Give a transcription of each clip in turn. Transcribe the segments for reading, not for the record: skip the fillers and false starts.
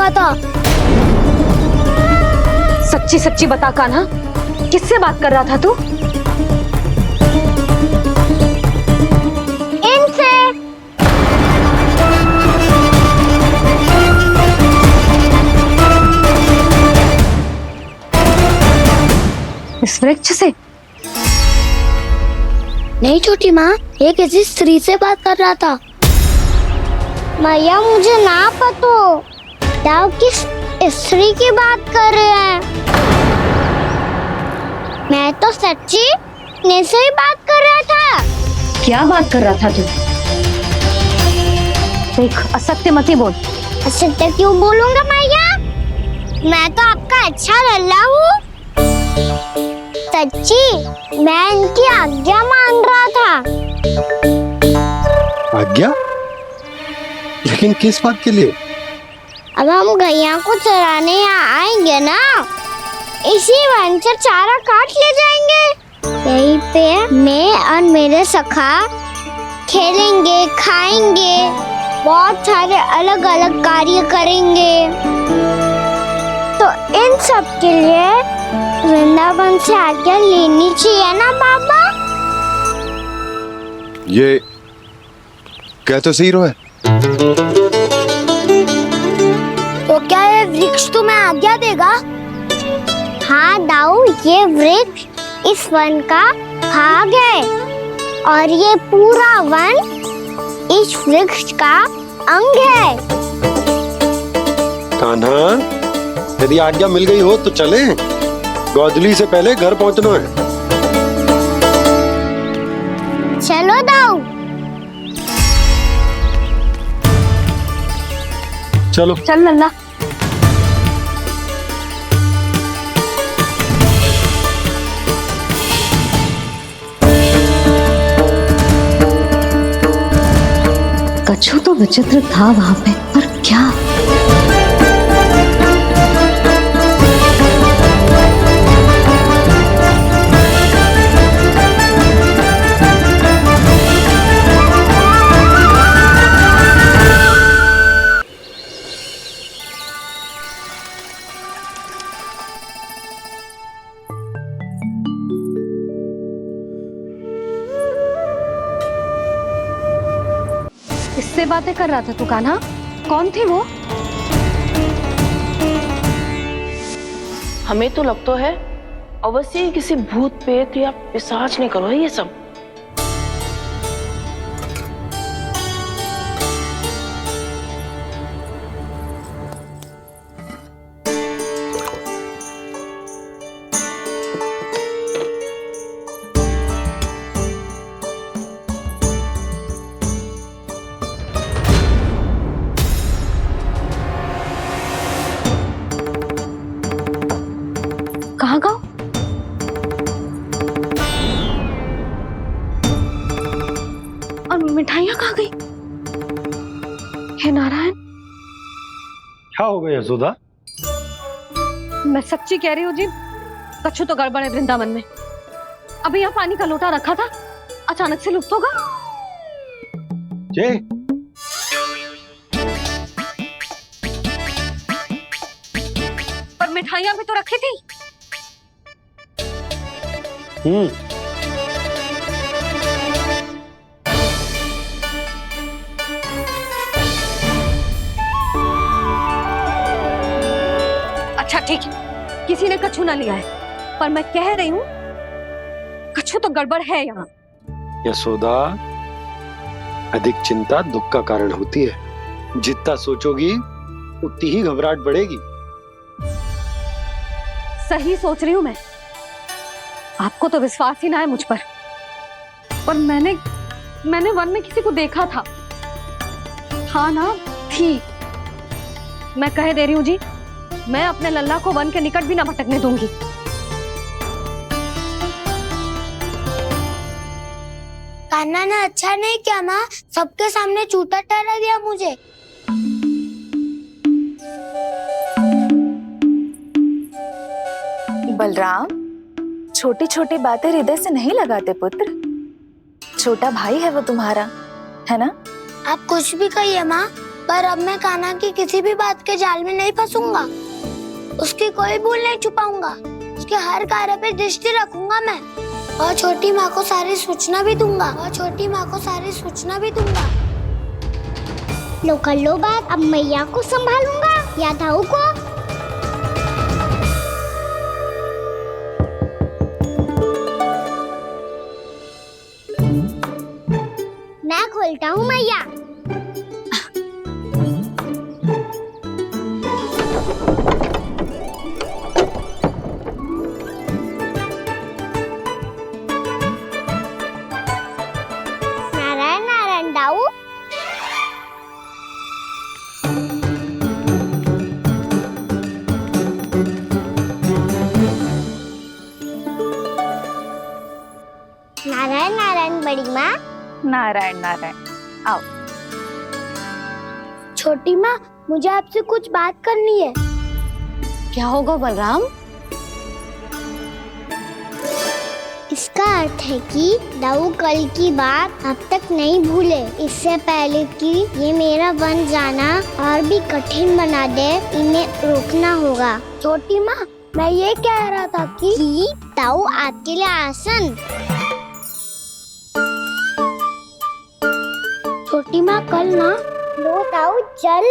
रहा था। सच्ची सच्ची बता कान्हा, किससे बात कर रहा था तू? इनसे। इस वृक्ष से? नहीं छोटी माँ, ये किसी स्त्री से बात कर रहा था। मैया मुझे ना पतो, दाऊ किस स्त्री की बात कर रहे हैं। मैं तो सच्ची ने से ही बात कर रहा था। क्या बात कर रहा था तू? देख, असत्य मत ही बोल। असत्य क्यों बोलूंगा मैया? मैं तो आपका अच्छा लल्ला हूँ। सच्ची मैं इनकी आज्ञा मान रहा था। आज्ञा? लेकिन किस बात के लिए? अब हम गैया को चराने यहाँ आएंगे ना, इसी वन से चारा काट ले जाएंगे। यहीं पे मैं और मेरे सखा खेलेंगे, खाएंगे, बहुत सारे अलग अलग कार्य करेंगे। तो इन सब के लिए वृंदावन से आज्ञा लेनी चाहिए ना बाबा? ये कह तो सही रहा है। तो क्या ये वृक्ष तुम्हें आज्ञा देगा? हाँ दाऊ, ये वृक्ष इस वन का भाग है और ये पूरा वन इस वृक्ष का अंग है। कान्हा, यदि आज्ञा मिल गई हो तो चले। गोधूली से पहले घर पहुंचना है। चलो दाऊ। चलो चल लल्ला। कछु तो विचित्र था वहां पे, पर क्या? किससे बातें कर रहा था तू कान्हा? कौन थी वो? हमें तो लगता है अवश्य ही किसी भूत प्रेत या पिशाच ने करो ये सब। कहाँ गाँव? और मिठाइयाँ कहाँ गई? हे नारायण! क्या हो गया यशोदा? मैं सच्ची कह रही हूँ जी, कछु तो गड़बड़ है वृंदावन में। अभी यहाँ पानी का लोटा रखा था, अचानक से लुप्त होगा। जय, पर मिठाइयाँ भी तो रखी थी। अच्छा ठीक है, किसी ने कछु ना लिया है, पर मैं कह रही हूँ कछु तो गड़बड़ है यहाँ। यशोदा, अधिक चिंता दुख का कारण होती है। जितना सोचोगी उतनी ही घबराहट बढ़ेगी। सही सोच रही हूँ मैं। आपको तो विश्वास ही ना है मुझ पर मैंने वन में किसी को देखा था। हाँ ना, थी। मैं कह दे रही हूँ जी, मैं अपने लल्ला को वन के निकट भी ना भटकने दूंगी। कान्हा ने अच्छा नहीं किया माँ, सबके सामने झूठा ठहरा दिया मुझे। बलराम, छोटी छोटी बातें हृदय से नहीं लगाते पुत्र। छोटा भाई है वो तुम्हारा, है ना? आप कुछ भी कहिए माँ, पर अब मैं कान्हा की किसी भी बात के जाल में नहीं फंसूंगा। उसकी कोई भूल नहीं छुपाऊंगा। उसके हर कार्य पे दृष्टि रखूंगा मैं, और छोटी माँ को सारी सूचना भी दूंगा। लो कर लो बात, अब मैया को संभालूंगा या दाऊ को। मैं खोलता हूँ मैया। नारायण नारायण दाऊ। नारायण नारायण बड़ी माँ। नारायण नारायण। आओ। छोटी माँ, मुझे आपसे कुछ बात करनी है। क्या होगा बलराम? इसका अर्थ है कि दाऊ कल की बात अब तक नहीं भूले। इससे पहले कि ये मेरा बन जाना और भी कठिन बना दे, इन्हें रोकना होगा। छोटी माँ, मैं ये कह रहा था कि दाऊ आपके लिए आसन। छोटी माँ, कल ना लो दाऊ चल।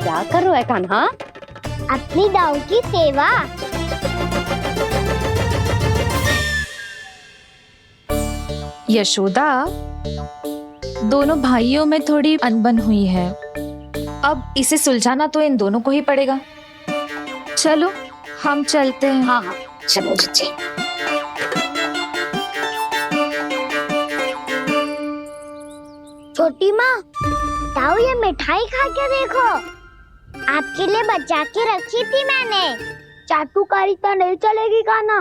क्या कर रहा है कान्हा? अपनी दाऊ की सेवा। यशोदा, दोनों भाइयों में थोड़ी अनबन हुई है। अब इसे सुलझाना तो इन दोनों को ही पड़ेगा। चलो हम चलते हैं। हाँ हाँ, चलो जी। छोटी माँ, दाऊ ये मिठाई खा के देखो। आपके लिए बचा के रखी थी मैंने। चाटुकारिता नहीं चलेगी कान्हा।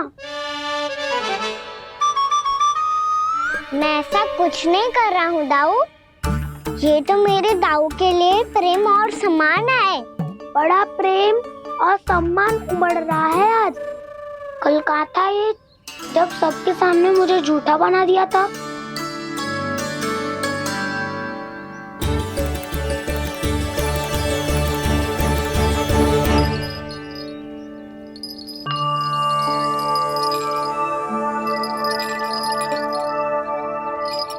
मैं ऐसा कुछ नहीं कर रहा हूँ दाऊ। ये तो मेरे दाऊ के लिए प्रेम और सम्मान है। बड़ा प्रेम और सम्मान उमड़ रहा है आज। कल कहा था ये, जब सबके सामने मुझे झूठा बना दिया था।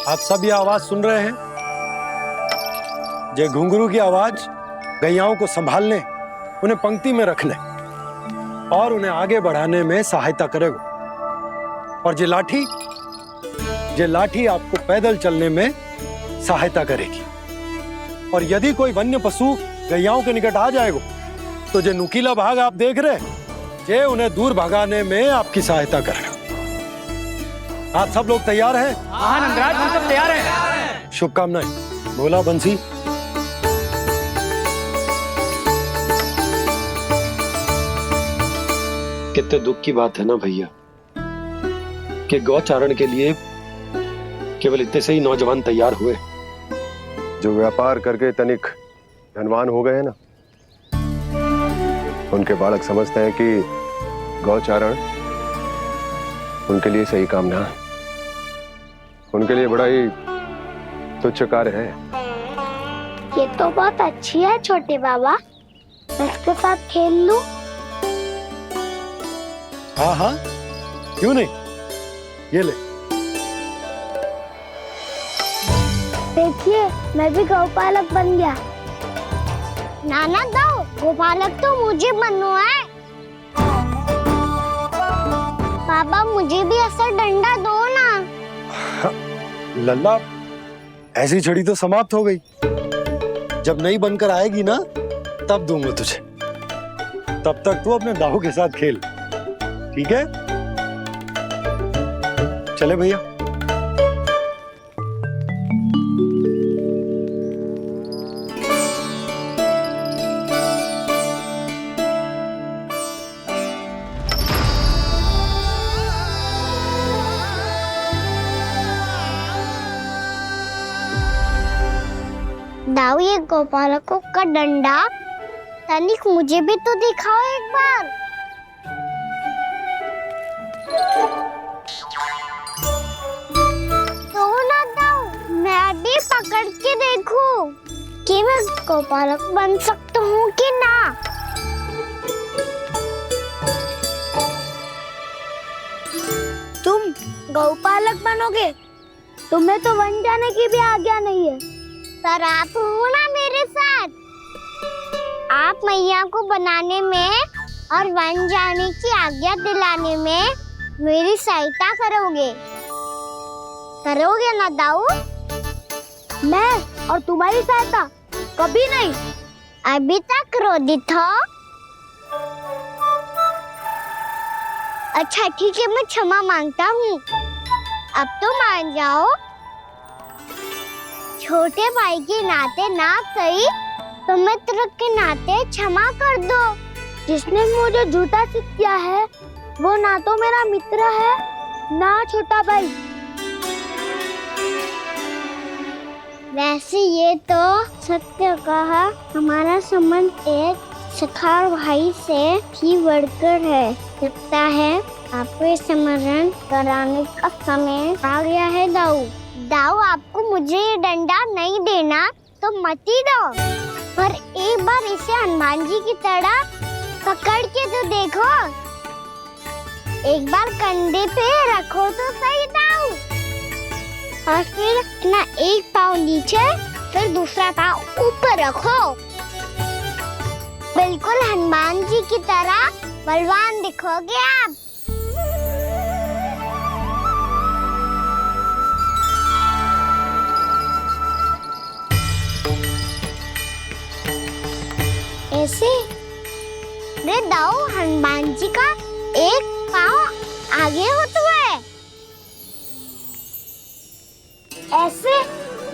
आप सब ये आवाज सुन रहे हैं? ये घुंघरू की आवाज गैयाओं को संभालने, उन्हें पंक्ति में रखने और उन्हें आगे बढ़ाने में सहायता करेगा। और ये लाठी आपको पैदल चलने में सहायता करेगी। और यदि कोई वन्य पशु गैयाओं के निकट आ जाएगा तो जो नुकीला भाग आप देख रहे हैं, ये उन्हें दूर भगाने में आपकी सहायता करेगा। आप सब लोग तैयार हैं? हाँ नंदराज, हम सब तैयार हैं। शुभकामनाएं। भोला बंसी। कितने दुख की बात है ना भैया कि गौचारण के लिए केवल इतने से ही नौजवान तैयार हुए। जो व्यापार करके तनिक धनवान हो गए ना, उनके बालक समझते हैं कि गौचारण उनके लिए सही काम ना है। उनके लिए बड़ा ही तुच्छ कार्य है। ये तो बहुत अच्छी है छोटे बाबा, मैं इसके साथ खेल लूं? हाँ हाँ, क्यों नहीं। ये ले। देखिए, मैं भी गौपालक बन गया। नाना दाऊ, गौपालक तो मुझे बनना है। पापा मुझे भी ऐसा डंडा दो ना। लल्ला, ऐसी छड़ी तो समाप्त हो गई। जब नई बनकर आएगी ना, तब दूंगा तुझे। तब तक तू अपने दाऊ के साथ खेल, ठीक है? चले भैया। दाऊ, ये गोपालकों का डंडा तनिक मुझे भी तो दिखाओ एक बार। तो ना दाऊ, मैं भी भी पकड़ के देखूं कि मैं गौपालक बन सकता हूँ कि ना। तुम गौपालक बनोगे? तुम्हें तो वन जाने की भी आज्ञा नहीं है। पर आप हो ना मेरे साथ। आप मैया को बनाने में और वन जाने की आज्ञा दिलाने में मेरी सहायता करोगे ना दाऊ? मैं और तुम्हारी सहायता कभी नहीं। अभी तक क्रोधित हो? अच्छा ठीक है, मैं क्षमा मांगता हूँ। अब तो मान जाओ। छोटे भाई के नाते ना सही तो मित्र के नाते क्षमा कर दो। जिसने मुझे झूठा सिद्ध किया है वो ना तो मेरा मित्र है ना छोटा भाई। वैसे ये तो सत्य कहा, हमारा संबंध एक सखा भाई से भी बढ़कर है। लगता है आपको स्मरण कराने का समय आ गया है दाऊ। दाऊ आपको मुझे ये डंडा नहीं देना तो मत ही दो, पर एक बार इसे हनुमान जी की तरह पकड़ के तो देखो। एक बार कंधे पे रखो तो सही दाऊ, और फिर अपना एक पाँव नीचे फिर दूसरा पाँव ऊपर रखो। बिल्कुल हनुमान जी की तरह बलवान दिखोगे आप। ऐसे रे दाऊ, हनुमान जी का एक पाँव आगे होता है। ऐसे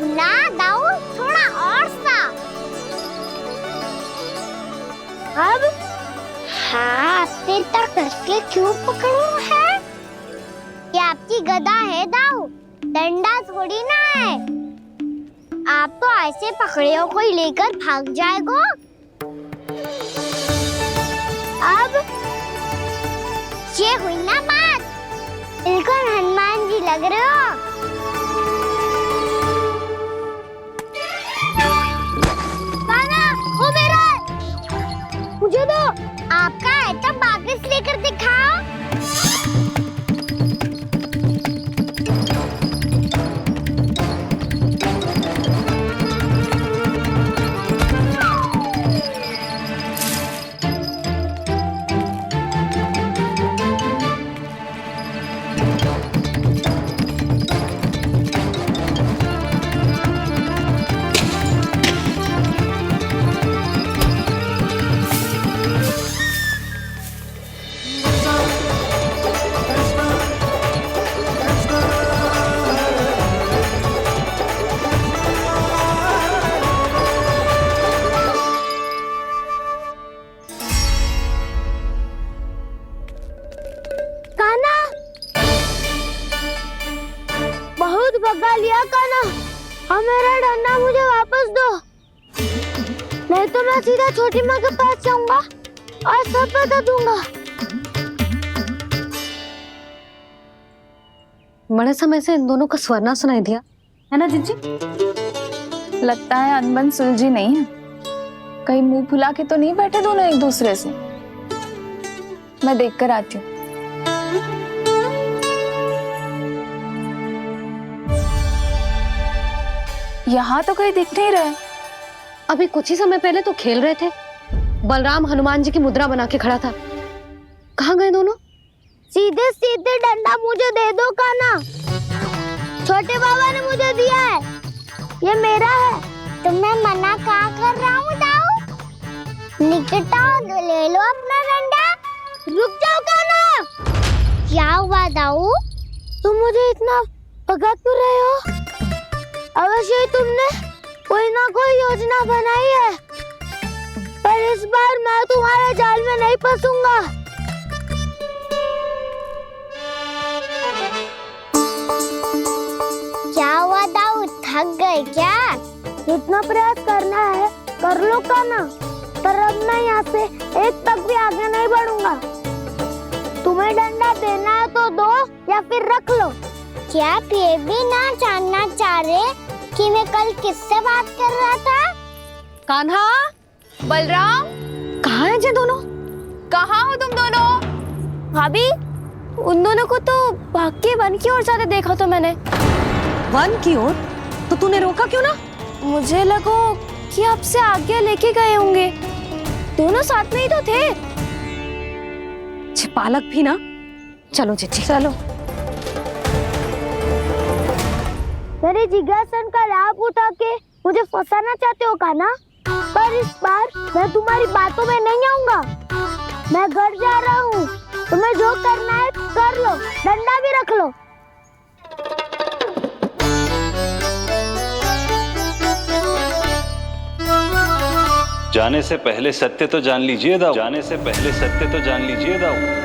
ना दाऊ, थोड़ा और सा। अब हाथ तक करके क्यों पकड़ू है? ये आपकी गदा है दाऊ, डंडा थोड़ी ना है। आप तो ऐसे पकड़े हो कोई लेकर भाग जाएगा। अब ये हुई ना बात, बिल्कुल हनुमान जी लग रहे हो। कान्हा, वो मेरा मुझे दो। आपका है तब वापस लेकर दिखाओ। भगा लिया कान्हा, अब मेरा डंडा मुझे वापस दो, नहीं तो मैं सीधा छोटी माँ के पास जाऊंगा और सब बता दूंगा। बड़े समय से इन दोनों का स्वरना सुनाई दिया है ना जीजी? लगता है अनबन सुलझी नहीं है। कहीं मुंह फुला के तो नहीं बैठे दोनों एक दूसरे से। मैं देख कर आती हूँ। यहाँ तो कहीं दिख नहीं रहा। अभी कुछ ही समय पहले तो खेल रहे थे। बलराम हनुमान जी की मुद्रा बना के खड़ा था। कहाँ गए दोनों? सीधे सीधे डंडा मुझे दे दो कान्हा, छोटे बाबा ने मुझे दिया है, ये मेरा है। तो मैं मना कहाँ कर रहा हूँ दाऊ? निकट आओ, ले लो अपना डंडा। रुक जाओ कान्हा। क्या हुआ दाऊ? तुम मुझे इतना भगा क्यों रहे हो? अवश्य ही तुमने कोई ना कोई योजना बनाई है, पर इस बार मैं तुम्हारे जाल में नहीं फंसूंगा। क्या हुआ दाऊ, थक गए क्या? जितना प्रयास करना है कर लो कान्हा, पर अब मैं यहाँ से एक तक भी आगे नहीं बढ़ूंगा। तुम्हें डंडा देना है तो दो या फिर रख लो। क्या आप ये भी ना जानना चाह रहे कि मैं कल किससे बात कर रहा था? कान्हा, बलराम, कहाँ है ये दोनों? कहाँ हो तुम दोनों? भाभी, उन दोनों को तो भाग के वन की ओर जाते देखा तो मैंने। वन की ओर? तो तूने रोका क्यों ना? मुझे लगो कि आपसे आगे लेके गए होंगे। दोनों साथ में ही तो थे। पालक भी ना। चलो जीजी, चलो। मेरे जिज्ञासन का लाभ उठा के मुझे फंसाना चाहते हो का ना? पर इस बार मैं तुम्हारी बातों में नहीं आऊंगा। मैं घर जा रहा हूँ। तुम्हें जो करना है कर लो, डंडा भी रख लो। जाने से पहले सत्य तो जान लीजिए दाऊ। जाने से पहले सत्य तो जान लीजिए दाऊ।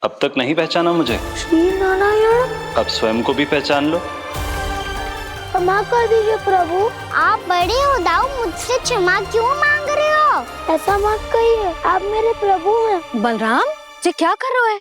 अब तक नहीं पहचाना मुझे? श्री नारायण। अब स्वयं को भी पहचान लो। क्षमा कर दीजिए प्रभु। आप बड़े हो दाऊ, मुझसे क्षमा क्यों मांग रहे हो? ऐसा मत कहिए, आप मेरे प्रभु हैं। बलराम, ये क्या कर रहे हो?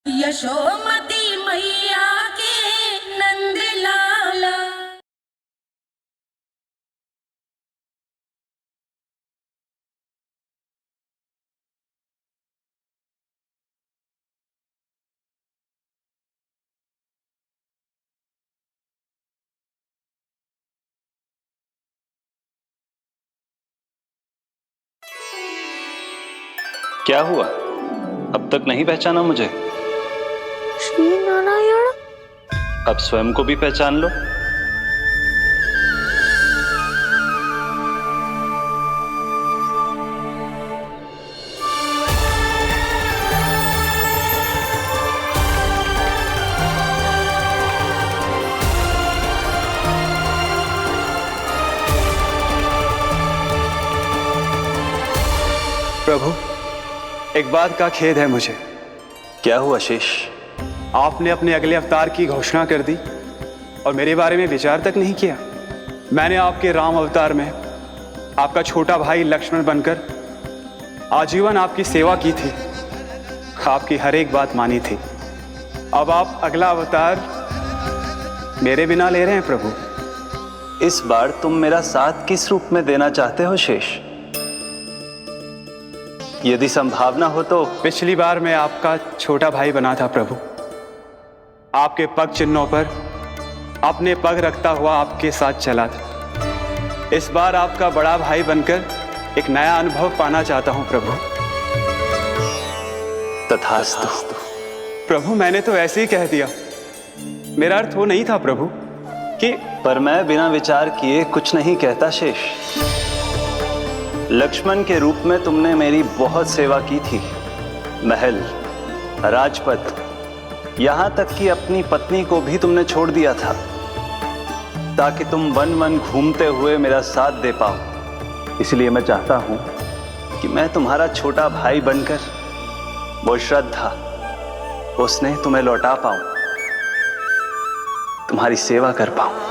यशोमती मैया के नंद लाला। क्या हुआ? अब तक नहीं पहचाना मुझे? श्री नारायण। अब स्वयं को भी पहचान लो। प्रभु, एक बात का खेद है मुझे। क्या हुआ शेष? आपने अपने अगले अवतार की घोषणा कर दी और मेरे बारे में विचार तक नहीं किया। मैंने आपके राम अवतार में आपका छोटा भाई लक्ष्मण बनकर आजीवन आपकी सेवा की थी, आपकी हर एक बात मानी थी। अब आप अगला अवतार मेरे बिना ले रहे हैं प्रभु। इस बार तुम मेरा साथ किस रूप में देना चाहते हो शेष? यदि संभावना हो तो। पिछली बार मैं आपका छोटा भाई बना था प्रभु, आपके पग चिन्हों पर अपने पग रखता हुआ आपके साथ चला था। इस बार आपका बड़ा भाई बनकर एक नया अनुभव पाना चाहता हूं प्रभु। तथास्तु। प्रभु, मैंने तो ऐसे ही कह दिया, मेरा अर्थ वो नहीं था प्रभु कि। पर मैं बिना विचार किए कुछ नहीं कहता शेष। लक्ष्मण के रूप में तुमने मेरी बहुत सेवा की थी। महल, राजपथ, यहां तक कि अपनी पत्नी को भी तुमने छोड़ दिया था ताकि तुम वन वन घूमते हुए मेरा साथ दे पाओ। इसलिए मैं चाहता हूं कि मैं तुम्हारा छोटा भाई बनकर वो श्रद्धा, वो स्नेह तुम्हें लौटा पाऊं, तुम्हारी सेवा कर पाऊं।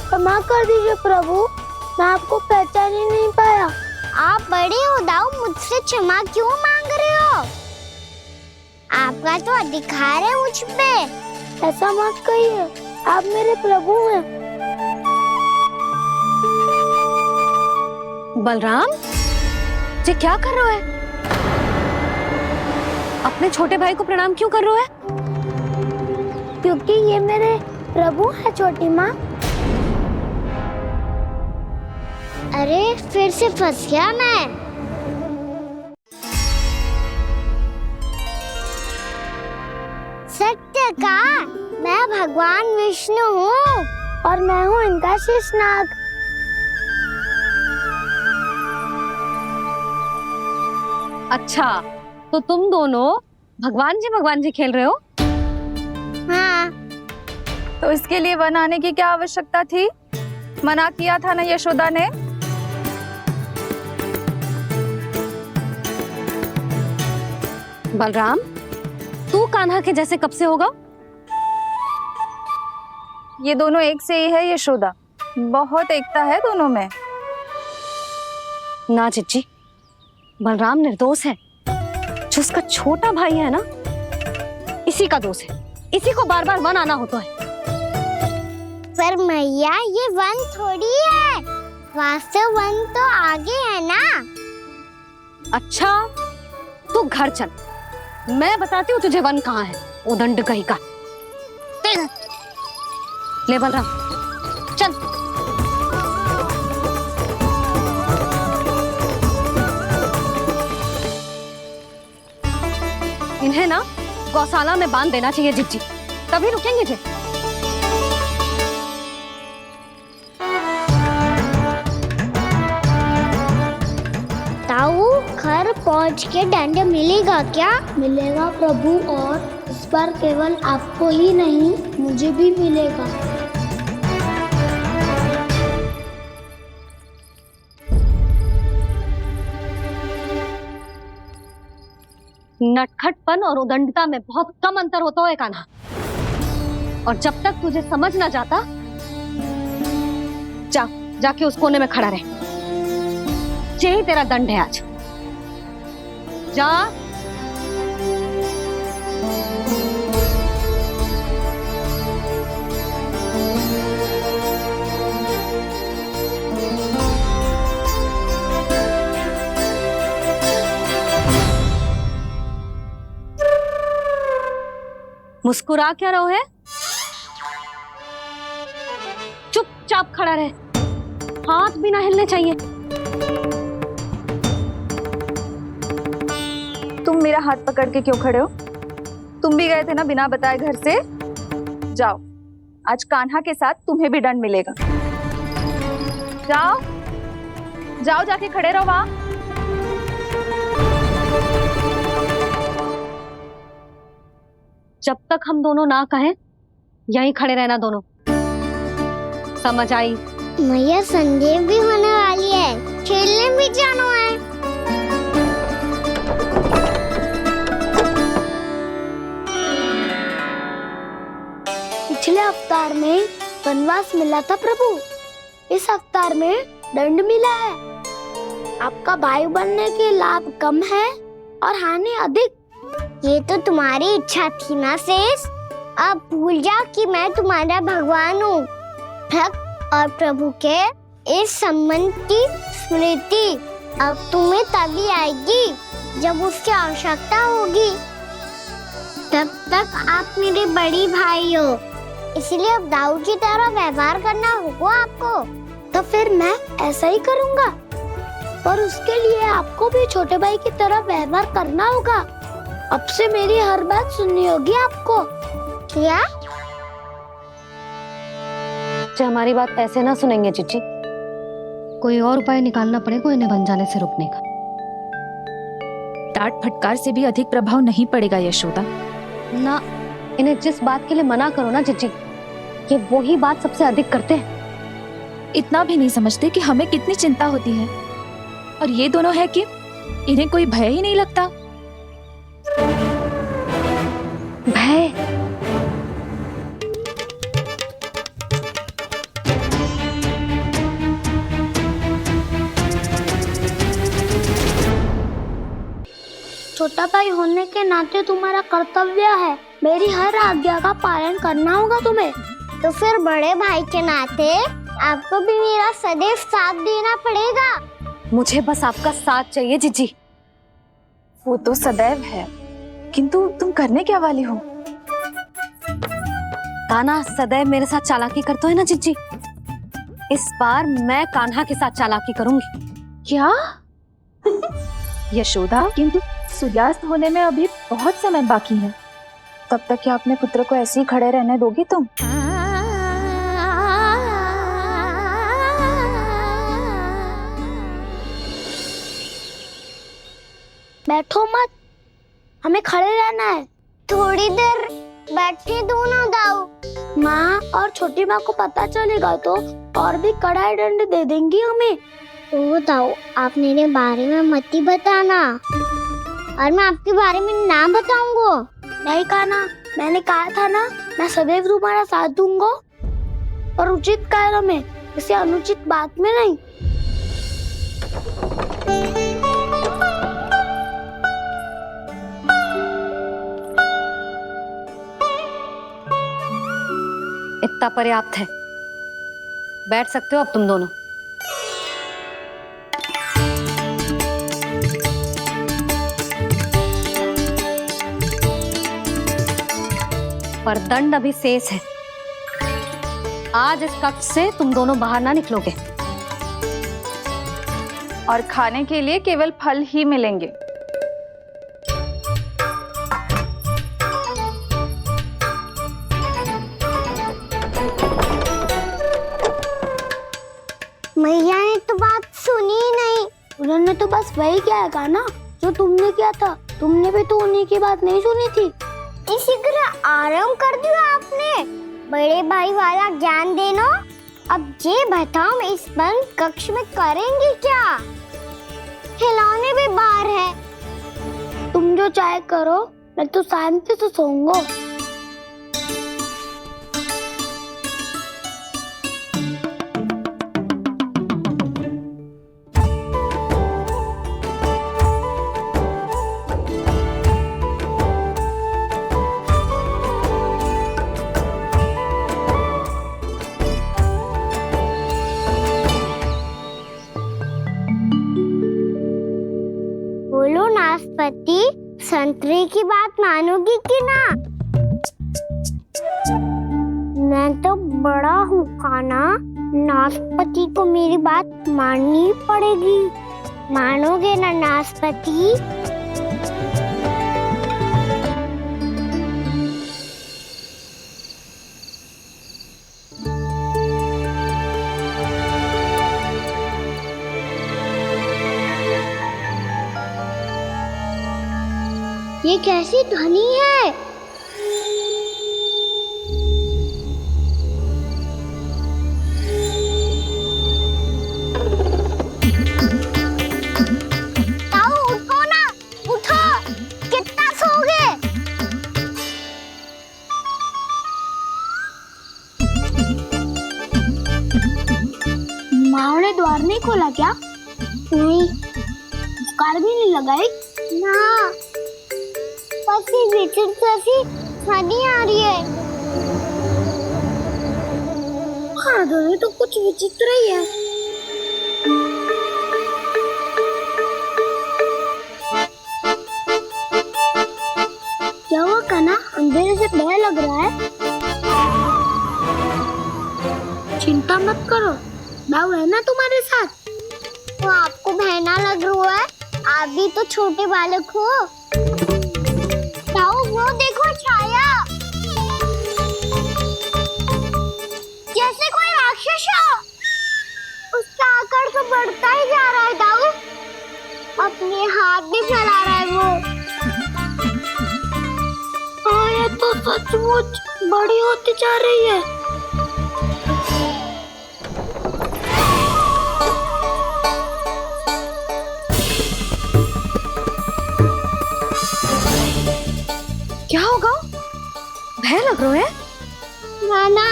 क्षमा कर दीजिए प्रभु, मैं आपको पहचान ही नहीं पाया। आप बड़े हो दाऊ, मुझसे क्षमा क्यों मांग रहे हो? आपका तो अधिकार है मुझ पे। ऐसा मत कहिए, आप मेरे प्रभु हैं। बलराम, ये क्या कर रहा है? अपने छोटे भाई को प्रणाम क्यों कर रहा है? क्योंकि ये मेरे प्रभु है छोटी माँ। अरे फिर से फंस गया मैं। सत्य का मैं भगवान विष्णु हूँ और मैं हूँ इनका शेषनाग। अच्छा, तो तुम दोनों भगवान जी खेल रहे हो? हाँ। तो इसके लिए वन आने की क्या आवश्यकता थी? मना किया था ना यशोदा ने। बलराम, तू कान्हा के जैसे कब से होगा? ये दोनों एक से ही है यशोदा, बहुत एकता है दोनों में। ना चिच्ची, बलराम निर्दोष है। जो उसका छोटा भाई है ना, इसी का दोष है। इसी को बार बार वन आना होता है। पर मैया ये वन थोड़ी है, वास्तव वन तो आगे है ना। अच्छा, तू घर चल, मैं बताती हूँ तुझे वन कहाँ है। उदंड कहीं का। ले बलराम, चल। इन्हें ना गौशाला में बांध देना चाहिए जिज्जी, तभी रुकेंगे जे। ताऊ, घर पहुंच के दंड मिलेगा क्या? मिलेगा प्रभु, और इस बार केवल आपको ही नहीं मुझे भी मिलेगा। नटखटपन और उदंडता में बहुत कम अंतर होता है कान्हा, और जब तक तुझे समझ ना जाता, जाके उस कोने में खड़ा रहे। यही तेरा दंड है आज। जा। मुस्कुरा क्या रहो है? चुपचाप खड़ा रहे, हाथ भी ना हिलने चाहिए। तुम मेरा हाथ पकड़ के क्यों खड़े हो? तुम भी गए थे ना बिना बताए घर से। जाओ, आज कान्हा के साथ तुम्हें भी दंड मिलेगा। जाओ जाओ, जाके खड़े रहो वहां। जब तक हम दोनों ना कहें, यहीं खड़े रहना दोनों। समझ आई? मैया संडे भी होने वाली है, खेलने भी जाना है। पिछले अवतार में वनवास मिला था प्रभु, इस अवतार में दंड मिला है। आपका भाई बनने के लाभ कम है और हानि अधिक। ये तो तुम्हारी इच्छा थी ना शेष। अब भूल जा कि मैं तुम्हारा भगवान हूँ। भक्त और प्रभु के इस संबंध की स्मृति अब तुम्हें तभी आएगी जब उसकी आवश्यकता होगी। तब तक आप मेरे बड़ी भाई हो, इसलिए अब दाऊ की तरह व्यवहार करना होगा आपको। तो फिर मैं ऐसा ही करूँगा, पर उसके लिए आपको भी छोटे भाई की तरह व्यवहार करना होगा। अब से मेरी हर बात सुननी होगी आपको। क्या? हमारी बात ऐसे ना सुनेंगे चिच्ची, कोई और उपाय निकालना पड़ेगा इन्हें बन जाने से रुकने का। डांट फटकार से भी अधिक प्रभाव नहीं पड़ेगा यशोदा। ना, इन्हें जिस बात के लिए मना करो ना चिच्ची, ये वही बात सबसे अधिक करते हैं। इतना भी नहीं समझते कि हमें कितनी चिंता होती है, और ये दोनों है कि इन्हें कोई भय ही नहीं लगता। भय? छोटा भाई होने के नाते तुम्हारा कर्तव्य है, मेरी हर आज्ञा का पालन करना होगा तुम्हें। तो फिर बड़े भाई के नाते आपको भी मेरा सदैव साथ देना पड़ेगा। मुझे बस आपका साथ चाहिए जीजी। वो तो सदैव है, किंतु तुम करने क्या वाली हो? कान्हा सदैव मेरे साथ चालाकी करता है ना जीजी, इस बार मैं कान्हा के साथ चालाकी करूंगी। क्या? यशोदा, किंतु सूर्यास्त होने में अभी बहुत समय बाकी है, तब तक क्या अपने पुत्र को ऐसे ही खड़े रहने दोगी तुम? बैठो मत, हमें खड़े रहना है। थोड़ी देर बैठे दो ना दाऊ। माँ और छोटी माँ को पता चलेगा तो और भी कड़ा दंड दे देंगी हमें। ओ दाऊ, आप मेरे बारे में मत ही बताना, और मैं आपके बारे में ना बताऊंगा। नहीं कान्हा, मैंने कहा था ना, मैं सदैव तुम्हारा साथ दूंगा, और उचित कार्य में, किसी अनुचित बात में नहीं। इतना पर्याप्त है, बैठ सकते हो अब तुम दोनों। पर दंड अभी शेष है। आज इस कक्ष से तुम दोनों बाहर ना निकलोगे, और खाने के लिए केवल फल ही मिलेंगे। मैया ने तो बात सुनी ही नहीं। उन्होंने तो बस वही किया था ना जो तुमने किया था। तुमने भी तो उन्हीं की बात नहीं सुनी थी। इसी तरह आराम कर दिया आपने। बड़े भाई वाला ज्ञान देना। अब ये बताओ, इस बंद कक्ष में करेंगे क्या? खिलौने भी बाहर है। तुम जो चाहे करो, मैं तो शांति से सोऊंगा। बोलो नाशपाती, संतरे की बात मानोगी कि ना? मैं तो बड़ा हूँ कान्हा, नाशपाती को मेरी बात माननी पड़ेगी। मानोगे ना नाशपाती? ये कैसी ध्वनि है? ताऊ उठो ना, उठो। कितना सोओगे? माँ ने द्वार नहीं खोला क्या? नहीं। कार भी नहीं लगाई? ना। विचित्र ध्वनि आ रही है। हाँ, ध्वनि तो कुछ विचित्र ही है। क्या हुआ कान्हा, अंधेरे से भय लग रहा है? चिंता मत करो, दाऊ है ना तुम्हारे साथ। तो आपको भय ना लग रहा है? आप भी तो छोटे बालक हो। वो देखो छाया, जैसे कोई राक्षस हो। उसका आकार तो बढ़ता ही जा रहा है दाऊ। अपने हाथ भी फैला रहा है वो। हाँ, ये तो सचमुच बड़ी होती जा रही है। क्या होगा? भय लग रहा है? नाना,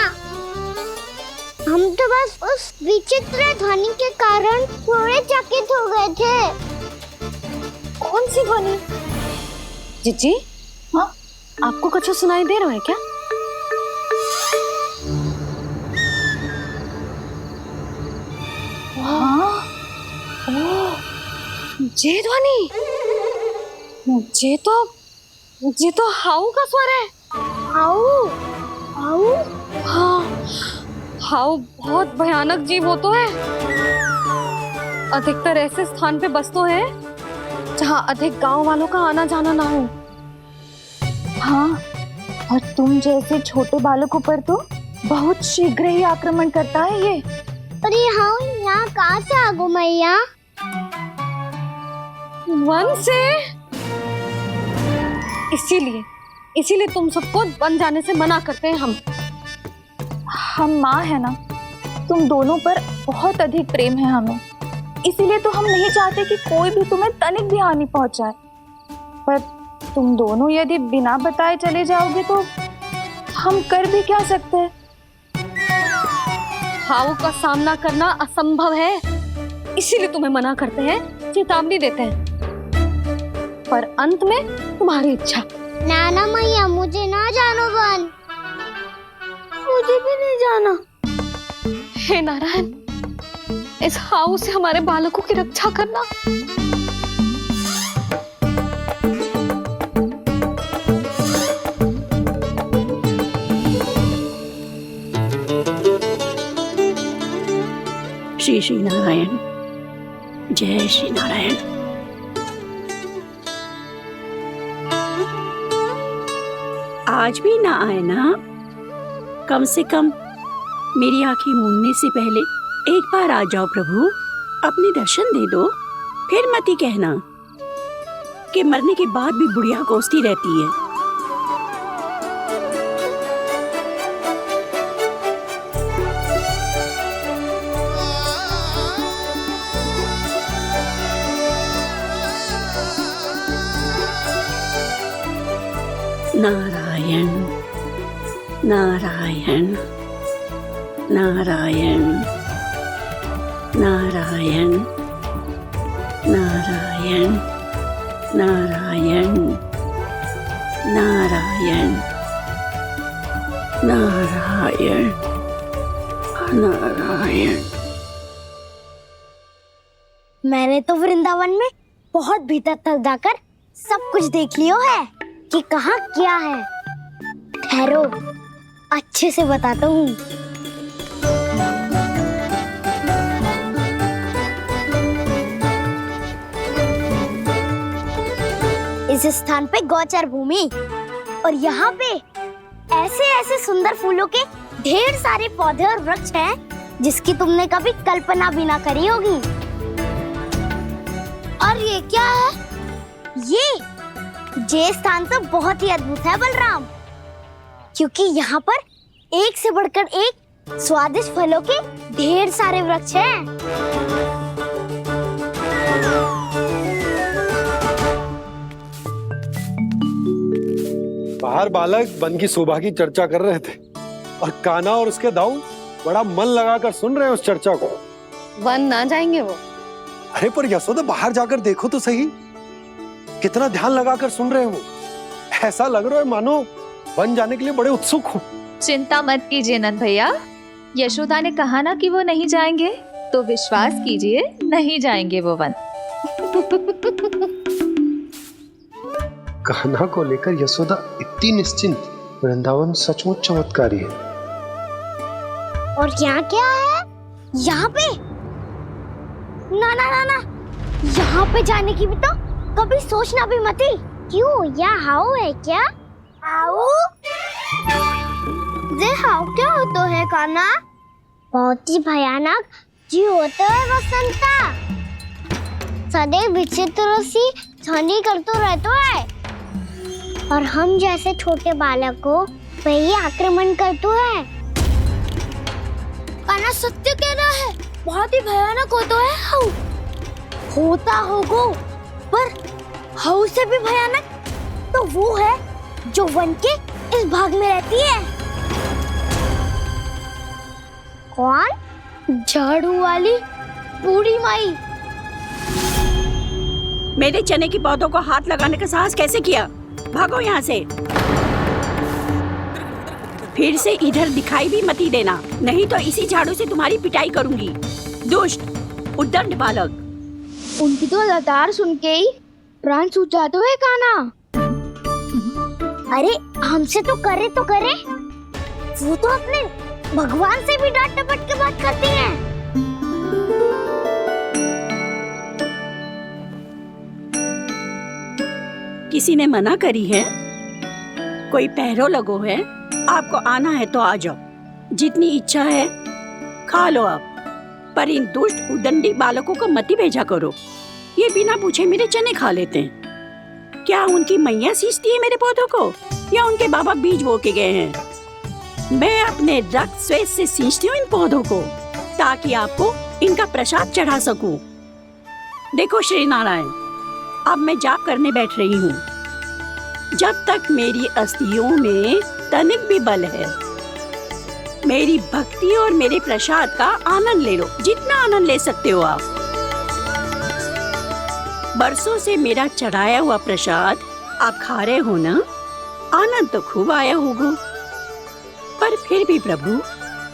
हम तो बस उस विचित्र ध्वनि के कारण थोड़े चकित हो गए थे। कौन सी ध्वनि? जीजी, हाँ, आपको कुछ सुनाई दे रहा है क्या? हाँ। ओह, ये ध्वनि, ये तो हाउ का स्वर है। हाउ हाउ हाँ, हाउ बहुत भयानक जीव हो तो है। अधिकतर ऐसे स्थान पे बसते हैं जहाँ अधिक गांव वालों का आना जाना ना हो। हाँ, और तुम जैसे छोटे बालकों पर तो बहुत शीघ्र ही आक्रमण करता है ये। पर ये हाउ यहाँ कहाँ से आ गो मैया? वन से। इसीलिए तुम सबको वन जाने से मना करते हैं हम माँ है ना, तुम दोनों पर बहुत अधिक प्रेम है हमें, इसीलिए तो हम नहीं चाहते कि कोई भी तुम्हें तनिक भी हानि पहुंचाए। पर तुम दोनों यदि बिना बताए चले जाओगे तो हम कर भी क्या सकते हैं? हाउ का सामना करना असंभव है, इसीलिए तुम्हें मना करते हैं, चेतावनी देते हैं। पर अंत में तुम्हारी इच्छा। नाना मैया मुझे ना जानो वन, मुझे भी नहीं जाना। हे नारायण, इस हाउ से हमारे बालकों की रक्षा करना। श्री श्री नारायण, जय श्री नारायण। आज भी ना आए ना? कम से कम मेरी आंखें मूंदने से पहले एक बार आ जाओ प्रभु, अपने दर्शन दे दो। फिर मत ही कहना कि मरने के बाद भी बुढ़िया कोसती रहती है। नारायण नारायण नारायण नारायण नारायण नारायण नारायण नारायण नारायण। मैंने तो वृंदावन में बहुत भीतर तक जाकर सब कुछ देख लियो है कि कहाँ क्या है। ठहरो, अच्छे से बताता हूँ। इस स्थान पे गौचर भूमि, और यहाँ पे ऐसे ऐसे सुंदर फूलों के ढेर सारे पौधे और वृक्ष हैं जिसकी तुमने कभी कल्पना भी ना करी होगी। और ये क्या है? ये स्थान तो बहुत ही अद्भुत है बलराम, क्योंकि यहाँ पर एक से बढ़कर एक स्वादिष्ट फलों के ढेर सारे वृक्ष हैं। बाहर बालक वन की शोभा की चर्चा कर रहे थे और कान्हा और उसके दाऊ बड़ा मन लगाकर सुन रहे हैं उस चर्चा को। वन ना जाएंगे वो। अरे पर यशोदा, बाहर जाकर देखो तो सही, कितना ध्यान लगाकर सुन रहे हो। ऐसा लग रहा है मानो वन जाने के लिए बड़े उत्सुक हो। चिंता मत कीजिए नंद भैया, यशोदा ने कहा ना कि वो नहीं जाएंगे, तो विश्वास कीजिए नहीं जाएंगे वो वन। कान्हा को लेकर यशोदा इतनी निश्चिंत, वृंदावन सचमुच चमत्कारी है। और यहाँ क्या है? यहाँ पे ना ना ना ना, यहाँ पे जाने की भी तो कभी सोचना भी मत ही। क्यों, यहाँ हाउ है क्या? हाउ? ये हाउ क्या होता है कान्हा? बहुत ही भयानक जी होता है वसंता, सदैव विचित्र सी ध्वनि करते रहता है, और हम जैसे छोटे बालक को वही आक्रमण करते हैं। कान्हा सत्य कह रहा है, बहुत ही भयानक होता है हाउ। होता होगा, पर हाउ से भी भयानक तो वो है जो वन के इस भाग में रहती है। कौन? झाड़ू वाली बूढ़ी माई। मेरे चने की पौधों को हाथ लगाने का साहस कैसे किया? भागो यहाँ से। फिर से इधर दिखाई भी मत ही देना, नहीं तो इसी झाड़ू से तुम्हारी पिटाई करूंगी। दुष्ट, उद्दंड बालक। उनकी तो लतार सुन के ही प्राण सूझ जाते हुए काना। अरे हमसे तो करे वो तो अपने भगवान से भी डांट डपट के बात करती हैं। किसी ने मना करी है? कोई पहरो लगो है? आपको आना है तो आ जाओ, जितनी इच्छा है खा लो आप, पर इन दुष्ट उदंडी बालकों को मत ही भेजा करो। ये बिना पूछे मेरे चने खा लेते हैं। क्या उनकी मैया सींचती है मेरे पौधों को, या उनके बाबा बीज बो के गए हैं? मैं अपने रक्त स्वेद से सींचती हूँ इन पौधों को, ताकि आपको इनका प्रसाद चढ़ा सकूं। देखो श्री नारायण, अब मैं जाप करने बैठ रही हूँ। जब तक मेरी अस्थियों में तनिक भी बल है, मेरी भक्ति और मेरे प्रसाद का आनंद ले लो, जितना आनंद ले सकते हो आप। बरसों से मेरा चढ़ाया हुआ प्रसाद आप खा रहे हो ना, आनंद तो खूब आया होगा। पर फिर भी प्रभु,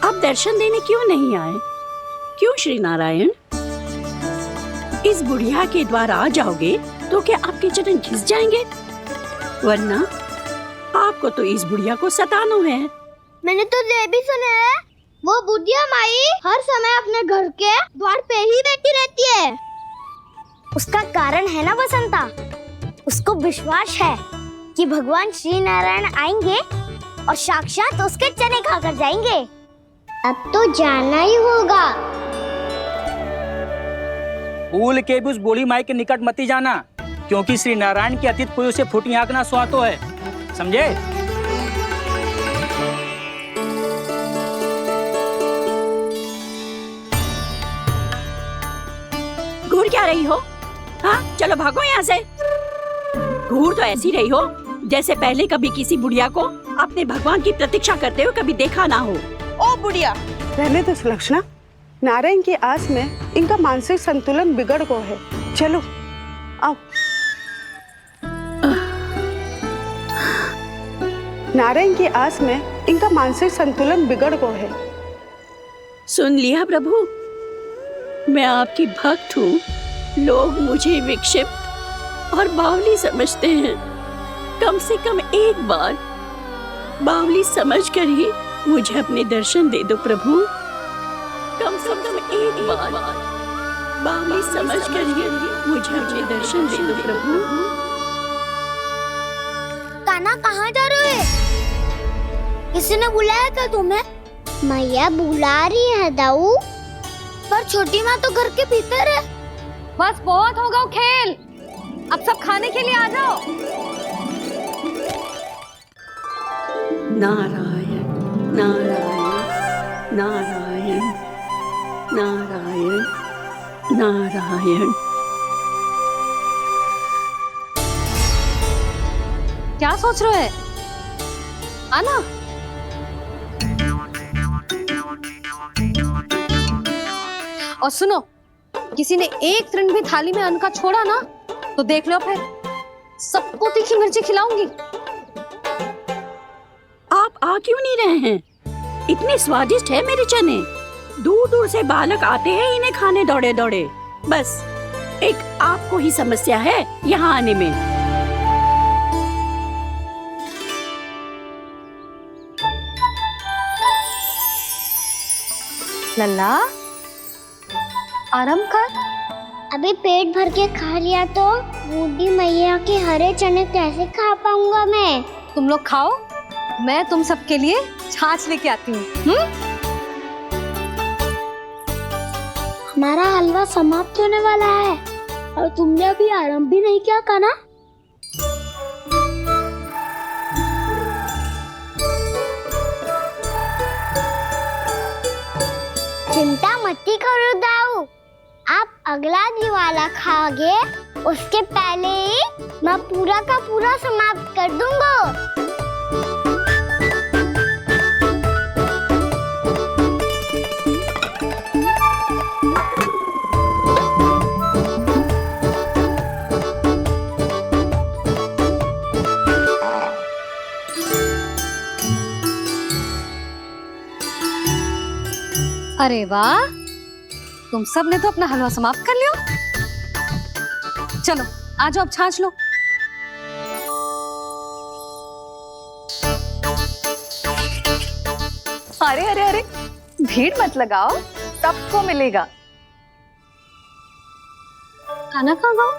आप दर्शन देने क्यों नहीं आए? क्यों श्री नारायण? इस बुढ़िया के द्वार आ जाओगे तो क्या आपके चरण घिस जाएंगे? वरना आपको तो इस बुढ़िया को सताना है। मैंने तो ये भी सुना है, वो बुढ़िया माई हर समय अपने घर के द्वार पे ही बैठी रहती है। उसका कारण है ना बसंता, उसको विश्वास है कि भगवान श्री नारायण आएंगे और साक्षात उसके चने खाकर जाएंगे। अब तो जाना ही होगा। भूल के भी उस बूढ़ी माई के निकट मत ही जाना, क्योंकि श्री नारायण की अतीत कोई उसे फूटी आंख ना सुहातो है, समझे? घूर क्या रही हो? हाँ, चलो भागो यहाँ से। घूर तो ऐसी रही हो जैसे पहले कभी किसी बुढ़िया को अपने भगवान की प्रतीक्षा करते हुए कभी देखा ना हो। ओ बुढ़िया, रहने दो सुलक्षणा। नारायण की आस में इनका मानसिक संतुलन बिगड़ गया है। चलो आओ। नारायण की आस में इनका मानसिक संतुलन बिगड़ गया है। सुन लिया प्रभु, मैं आपकी भक्त हूँ। लोग मुझे विक्षिप्त और बावली समझते हैं। कम से कम एक बार बावली समझकर ही मुझे अपने दर्शन दे दो प्रभु। कम से कम एक बार बावली समझकर ही मुझे अपने दर्शन दे दो प्रभु। कान्हा कहाँ जा रहे हो? किसी ने बुलाया था तुम्हें? मैया बुला रही है दाऊ, पर छोटी माँ तो घर के भीतर है। बस बहुत हो गया खेल, अब सब खाने के लिए आ जाओ। नारायण नारायण नारायण नारायण नारायण। क्या सोच रहे हैं? आना। और सुनो, किसी ने एक तृण भी थाली में अन्न का छोड़ा ना, तो देख लो फिर सबको तीखी मिर्ची खिलाऊंगी। आप आ क्यों नहीं रहे हैं? इतने स्वादिष्ट है मेरे चने। दूर दूर से बालक आते हैं इन्हें खाने दौड़े दौड़े। बस एक आपको ही समस्या है यहाँ आने में। लल्ला, आराम कर। अभी पेट भर के खा लिया तो बूढ़ी मैया के हरे चने कैसे खा पाऊंगा मैं? तुम लोग खाओ, मैं तुम सबके लिए छाछ लेके आती हूँ। हमारा हलवा समाप्त होने वाला है और तुमने अभी आराम भी नहीं किया कान्हा। चिंता मत करो दाऊ, आप अगला दिवाला खाओगे उसके पहले ही मैं पूरा का पूरा समाप्त कर दूंगा। अरे वाह, तुम सब ने तो अपना हलवा समाप्त कर लिया। चलो आ जाओ, अब छाछ लो। अरे अरे अरे, भीड़ मत लगाओ, सबको मिलेगा। खाना खा गो।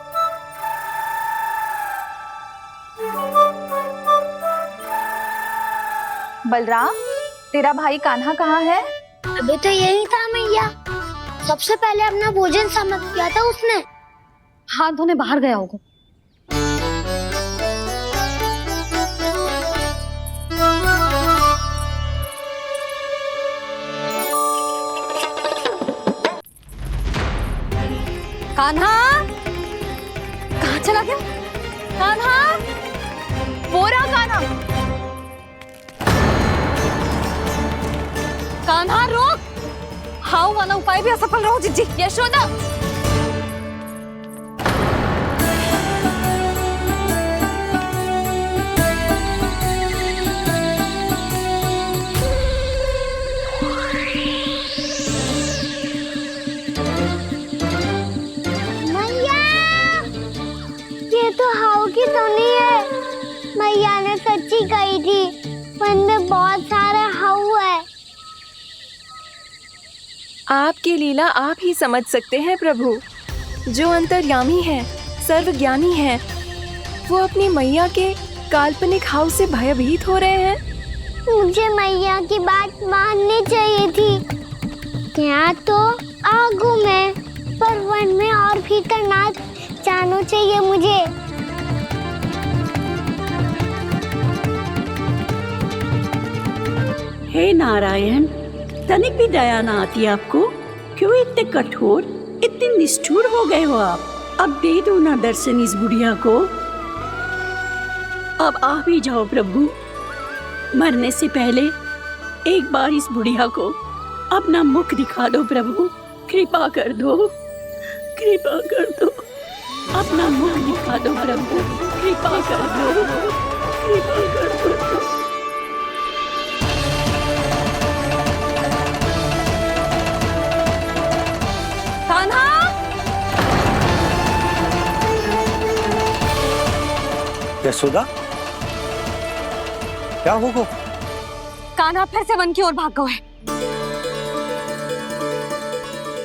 बलराम, तेरा भाई कान्हा कहाँ है? अभी तो यही था मैया, सबसे पहले अपना भोजन समाप्त किया था उसने। हाथ धोने बाहर गया होगा। कान्हा कहाँ चला गया? कान्हा, वो रहा कान्हा। कान्हा रोक, हाउ वाला उपाय भी असफल रहो जिज्जी। यशोदा, मैया, ये तो हाउ की तो नहीं है। मैया ने सच्ची कही थी, वन में बहुत सारे हाउ है। आपकी लीला आप ही समझ सकते हैं प्रभु। जो अंतर्यामी है, सर्वज्ञानी है, वो अपनी मैया के काल्पनिक हाव से भयभीत हो रहे हैं। मुझे मैया की बात माननी चाहिए थी। यहाँ तो आगू में, पर वन में और भीतर ना जाना चाहिए मुझे। हे नारायण, तनिक भी दया ना आती आपको? क्यों इतने कठोर, इतने निष्ठुर हो गए हो आप? अब दे दो ना दर्शन इस बुढ़िया को। अब आ भी जाओ प्रभु, मरने से पहले एक बार इस बुढ़िया को अपना मुख दिखा दो प्रभु। कृपा कर दो, कृपा कर दो, अपना मुख दिखा दो प्रभु। कृपा कर दो, कृपा कर दो। कान्हा, यशोदा, क्या होगा? कान्हा फिर से वन की ओर भाग गए।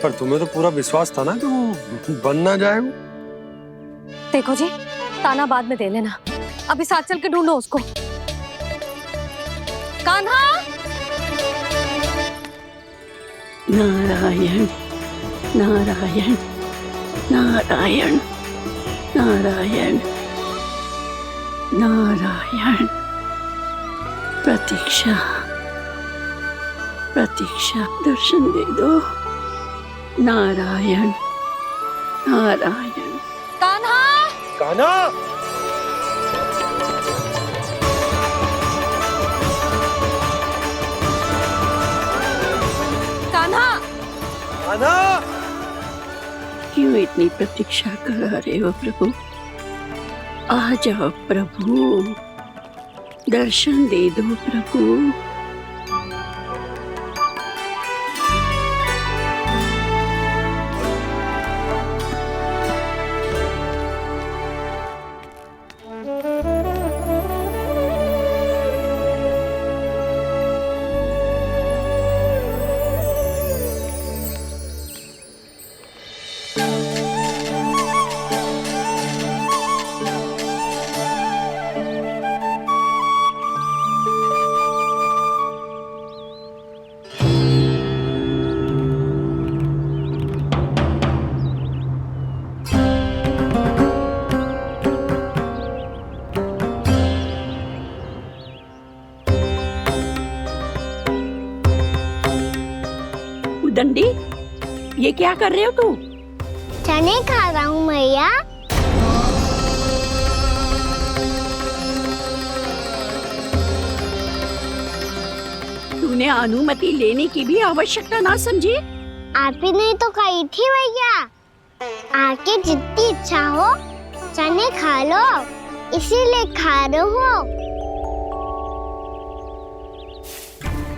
पर तुम्हें तो पूरा विश्वास था ना कि वो बन ना जाए। वो देखो जी, ताना बाद में दे लेना, अभी साथ चल के ढूंढो उसको। कान्हा, नारायण नारायण नारायण नारायण नारायण। प्रतीक्षा प्रतीक्षा, दर्शन दे दो। नारायण नारायण। कान्हा, कान्हा, कान्हा, कान्हा, क्यों इतनी प्रतीक्षा कर रहे हो प्रभु? आ जाओ प्रभु, दर्शन दे दो प्रभु। दंडी, ये क्या कर रहे हो तू? चने खा रहा हूँ मैया। तूने अनुमति लेने की भी आवश्यकता ना समझी? आप ही ने तो कही थी भैया, आके जितनी इच्छा हो चने खा लो, इसीलिए खा रहे हो।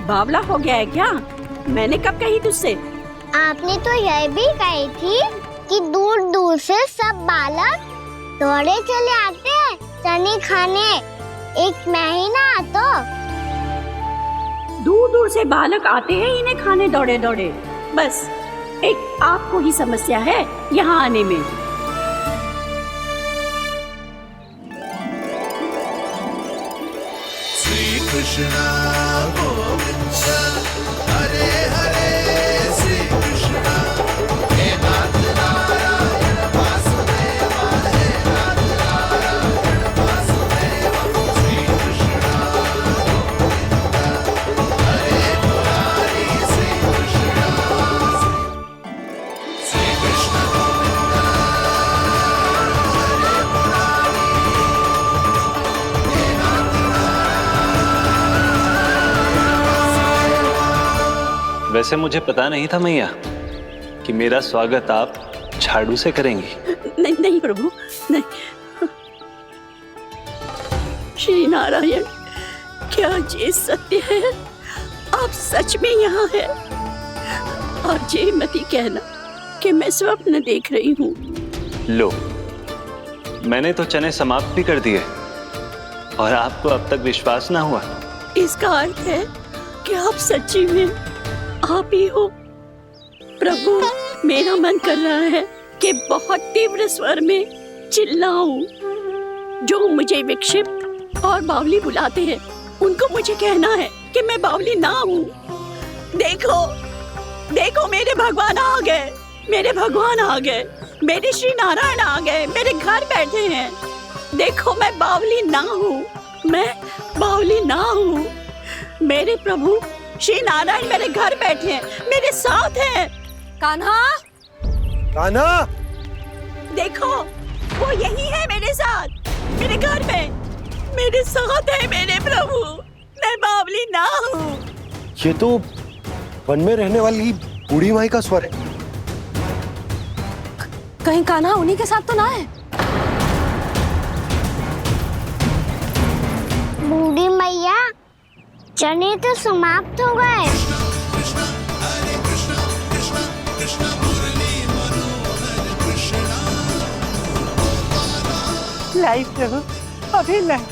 बावला हो गया है क्या? मैंने कब कही तुझसे? आपने तो यह भी कही थी कि दूर दूर से सब बालक दौड़े चले आते हैं चने खाने। एक महीना तो दूर दूर से बालक आते हैं इन्हें खाने दौड़े दौड़े। बस एक आपको ही समस्या है यहाँ आने में। श्री कृष्णा गोविंद हरे हरे श्री कृष्णा हे नाथ नारायण वासुदेव हे नाथ नारायण वासुदेव श्री कृष्णा गोविंद हरे मुरारी श्री कृष्णा श्री कृष्ण गोविंद हरे मुरारी हे नाथ वैसे मुझे पता नहीं था मैया कि मेरा स्वागत आप झाड़ू से करेंगी। नहीं नहीं प्रभु, नहीं। श्री नारायण, क्या ये सत्य है? आप सच में यहाँ हैं? और ये मती कहना कि मैं स्वप्न देख रही हूँ। लो, मैंने तो चने समाप्त भी कर दिए और आपको अब तक विश्वास ना हुआ। इसका अर्थ है कि आप सच्ची में आप ही हो। प्रभु, मेरा मन कर रहा है कि बहुत तीव्र स्वर में चिल्लाऊं। जो मुझे विक्षिप्त और बावली बुलाते हैं उनको मुझे कहना है कि मैं बावली ना हूँ। देखो देखो, मेरे भगवान आ गए, मेरे भगवान आ गए, मेरे श्री नारायण आ गए, मेरे घर बैठे हैं। देखो, मैं बावली ना हूँ, मैं बावली ना हूँ। मेरे प्रभु श्री नारायण मेरे घर बैठे हैं, मेरे साथ हैं। कान्हा, कान्हा, देखो वो यही है मेरे साथ, मेरे घर में मेरे साथ है मेरे प्रभु। मैं बावली ना हूँ। ये तो वन में रहने वाली बूढ़ी माई का स्वर है। कहीं कान्हा उन्हीं के साथ तो ना है? बूढ़ी मैया, चने तो समाप्त हो गए। लाई प्रभु, अभी लाई।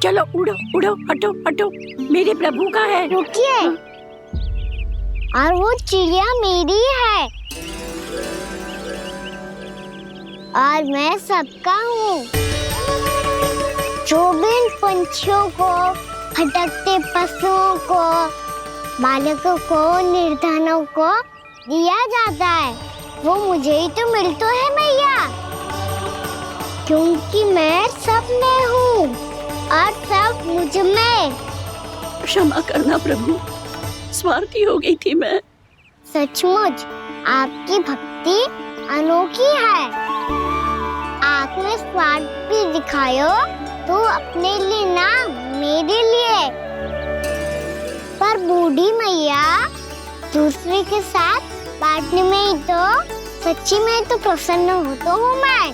चलो उड़ो उड़ो, हटो हटो, मेरे प्रभु का है। रुकिए, और वो चिड़िया मेरी है और मैं सबका हूँ। जो भी इन पंछियों को, भटकते पशुओं को, बालकों को, निर्धनों को दिया जाता है, वो मुझे ही तो मिलता है मैया, क्योंकि मैं सब में हूँ और सब मुझ में। क्षमा करना प्रभु, स्वार्थी हो गई थी मैं। सचमुच आपकी भक्ति अनोखी है। आपने स्वार्थ भी दिखायो तो अपने लिए ना, मेरे लिए। पर बूढ़ी मैया, दूसरे के साथ बांटने में ही तो सच्ची में तो प्रसन्न होता हूँ मैं।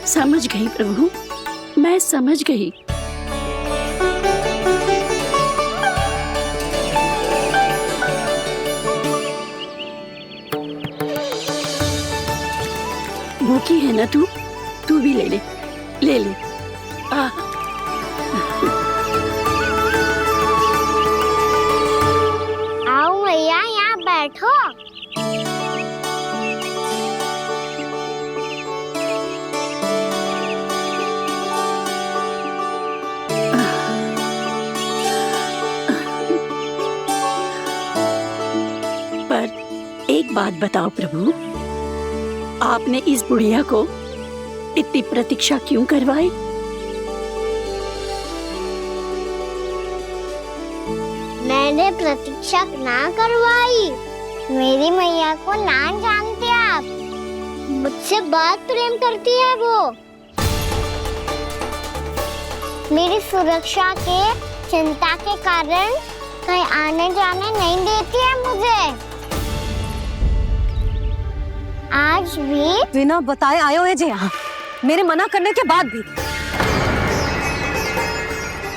समझ गई प्रभु, मैं समझ गई। भूखी है ना तू? तू भी ले ले, ले ले। आओ मैया, यहाँ बैठो। पर एक बात बताओ प्रभु, आपने इस बुढ़िया को इतनी प्रतीक्षा क्यों करवाई? मैंने प्रतीक्षा ना करवाई। मेरी मैया को ना जानते आप, मुझसे बहुत प्रेम करती है वो। मेरी सुरक्षा के चिंता के कारण कहीं आने जाने नहीं देती है मुझे। आज भी बिना बताए आयो है जे यहाँ, मेरे मना करने के बाद भी।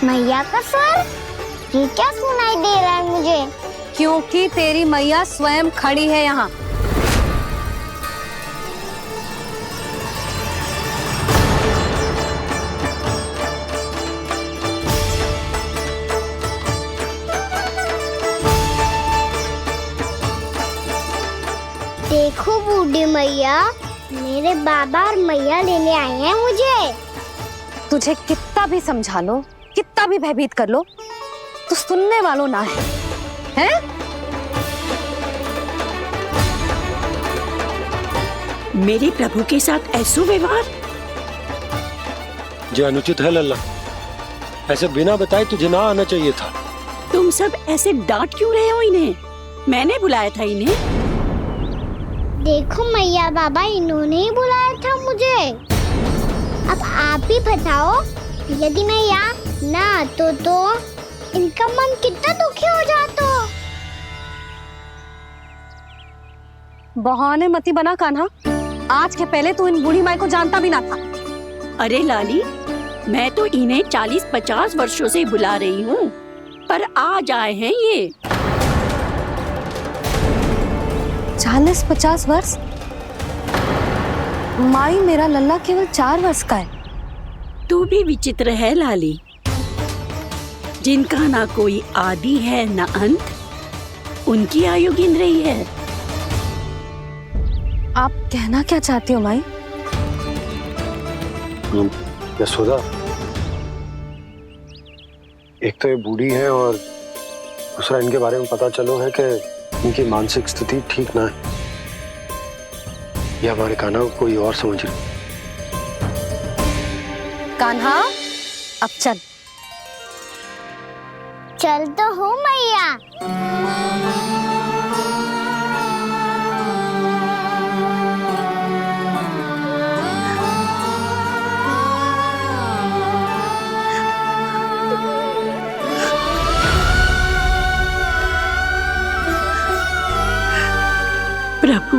मैया का स्वर ये क्या सुनाई दे रहा है मुझे? क्योंकि तेरी मैया स्वयं खड़ी है यहाँ। देखो बूढ़ी मैया, मेरे बाबा और मैया लेने आए हैं मुझे। तुझे कितना भी समझा लो, कितना भी भयभीत कर लो, तो सुनने वालों ना है, हैं? मेरे प्रभु के साथ ऐसा व्यवहार जो अनुचित है लल्ला। ऐसे बिना बताए तुझे ना आना चाहिए था। तुम सब ऐसे डांट क्यों रहे हो इन्हें? मैंने बुलाया था इन्हें। देखो मैया बाबा, इन्होंने ही बुलाया था मुझे। अब आप ही बताओ, यदि मैं यहाँ ना आतो तो इनका मन कितना दुखी हो जाता। बहाने मती बना कान्हा, आज के पहले तू इन बूढ़ी माई को जानता भी ना था। अरे लाली, मैं तो इन्हें 40-50 वर्षों से बुला रही हूँ, पर आज आए हैं ये। 40-50 वर्ष? माई, मेरा लल्ला केवल 4 वर्ष का है। तू भी विचित्र है लाली, जिनका ना कोई आदि है ना अंत, उनकी आयु गिन रही है। आप कहना क्या चाहती हो माई? यशोदा, एक तो ये बूढ़ी है और दूसरा इनके बारे में पता चलो है कि इनकी मानसिक स्थिति ठीक ना है। ये हमारे कान्हा को कोई और समझ रही। कान्हा, अब चल। चल तो हूँ मैया। प्रभु,